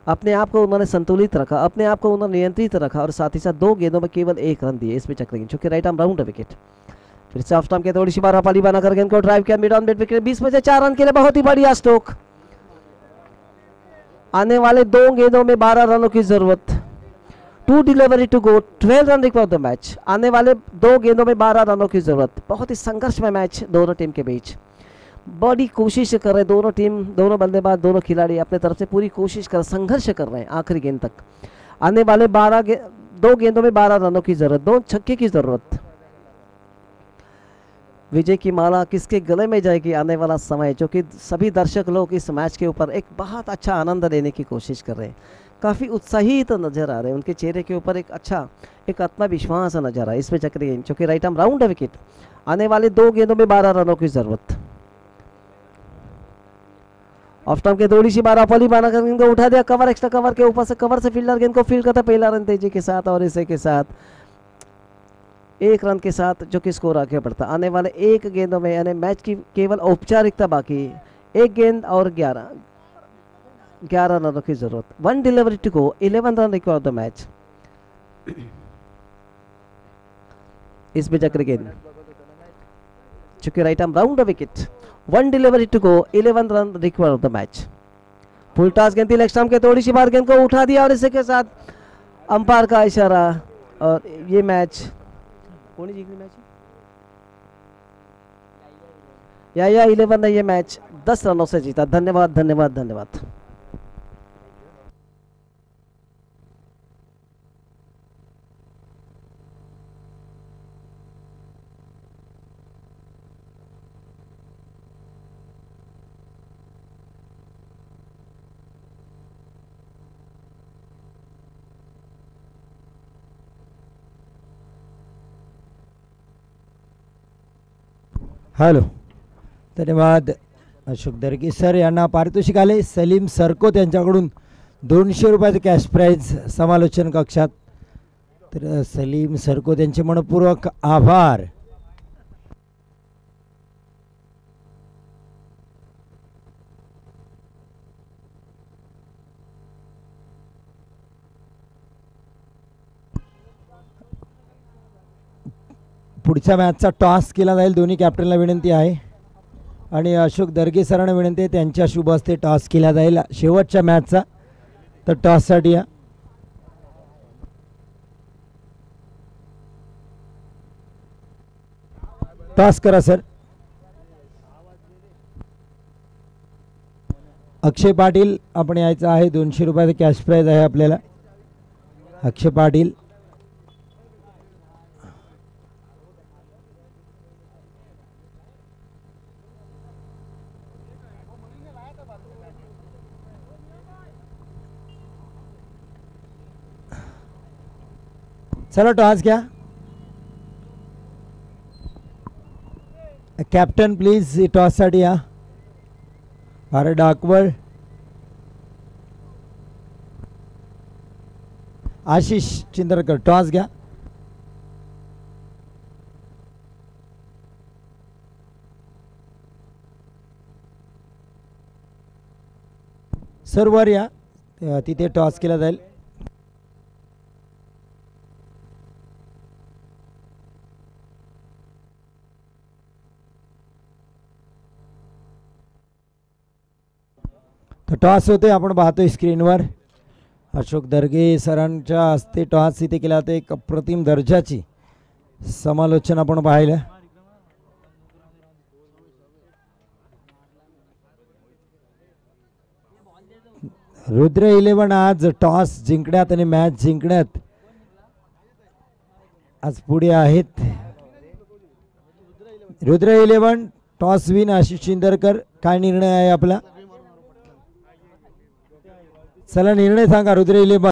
अपने आप को उन्होंने संतुलित रखा, अपने आप को उन्होंने नियंत्रित रखा और साथ ही साथ 2 गेंदों में केवल 1 रन दिए इस पे चक्र गेंद, चूंकि राइट आर्म राउंड विकेट। फिर से ऑफ स्टंप के थोड़ी सी बार पाली बनाकर गेंद को ड्राइव किया, मिड ऑन मिड विकेट, 20 में से 4 रन के लिए बहुत ही बढ़िया स्ट्रोक। आने वाले 2 गेंदों में 12 रनों की जरूरत। 2 delivery to go, 12 run required the match. आने वाले 2 गेंदों में 12 रनों की जरूरत। बहुत ही संघर्ष में मैच दोनों टीम के बीच, बड़ी कोशिश कर रहे दोनों टीम, दोनों बल्लेबाज, दोनों खिलाड़ी अपने तरफ से पूरी कोशिश कर, संघर्ष कर रहे हैं आखिरी गेंद तक। आने वाले 2 गेंदों में 12 रनों की जरूरत, 2 छक्के की जरूरत। विजय की माला किसके गले में जाएगी आने वाला समय, जो कि सभी दर्शक लोग इस मैच के ऊपर एक बहुत अच्छा आनंद लेने की कोशिश कर रहे हैं। काफ़ी उत्साहित नजर आ रहे हैं, उनके चेहरे के ऊपर एक आत्मविश्वास नजर आ रहा है इस पे चक्री गेंद, जो कि राइट आर्म राउंड विकेट। आने वाले 2 गेंदों में 12 रनों की जरूरत। ऑफ स्टंप के थोड़ी सी बार अपली बना कर गेंद को उठा दिया, कवर, एक्स्ट्रा कवर के ऊपर से कवर से फील्डर गेंद को फील्ड करता, पहला रन तेजी के साथ और इसे के साथ 1 रन के साथ जो कि स्कोर आगे बढ़ता। आने वाले 1 गेंदों में, यानी मैच की केवल औपचारिकता बाकी, 1 गेंद और 11 रनों की जरूरत। 1 delivery to go, 11 run required the match. इस पे चक्र गेंद, चूंकि right arm round wicket. 1 delivery to go, 11 run required the match. Full toss गेंद थी, लेग स्टंप के थोड़ी सी बार गेंद को उठा दिया और इसी के साथ अंपायर का इशारा, और ये मैच कौन जीती मैच? या 11 ने ये मैच 10 रनों से जीता। धन्यवाद धन्यवाद धन्यवाद। हॅलो, धन्यवाद अशोक दर्गे सर यांना पारितोषिक आले। सलीम सरकोत यांच्याकडून 200 रुपयाचं कॅश प्राइज समालोचन कक्षात। तर सलीम सरकोत यांचे मनपूर्वक आभार। पुढच्या मॅचचा टॉस केला जाईल, दोन्ही कॅप्टनला विनंती आहे आणि अशोक दर्गे सरांना विनंती आहे त्यांच्या शुभ हस्ते टॉस केला जाईल शेवटच्या मॅचचा। तर टॉससाठी या टॉस करा सर। अक्षय पाटील आपण यायचं आहे, 200 रुपयाचं कॅश प्राइज आहे आपल्याला। अक्षय पाटील चलो टॉस घ्या। कॅप्टन प्लीज टॉस साठी या। भारत डाकवर आशिष चिंदरकर टॉस घ्या। सर्वर या, तिथे टॉस केला जाईल। तर टॉस होते, आपण पाहतोय स्क्रीनवर अशोक दर्गे सरांच्या हस्ते टॉस इथे केला होता। एक अप्रतिम दर्जाची समालोचन आपण पाहिलं। रुद्र 11 आज टॉस जिंकण्यात आणि मॅच जिंकण्यात आज पुढे आहेत रुद्र 11 टॉस विन आशिष चिंदरकर. काय निर्णय आहे आपला? चला निर्णय सांगा रुद्र 11.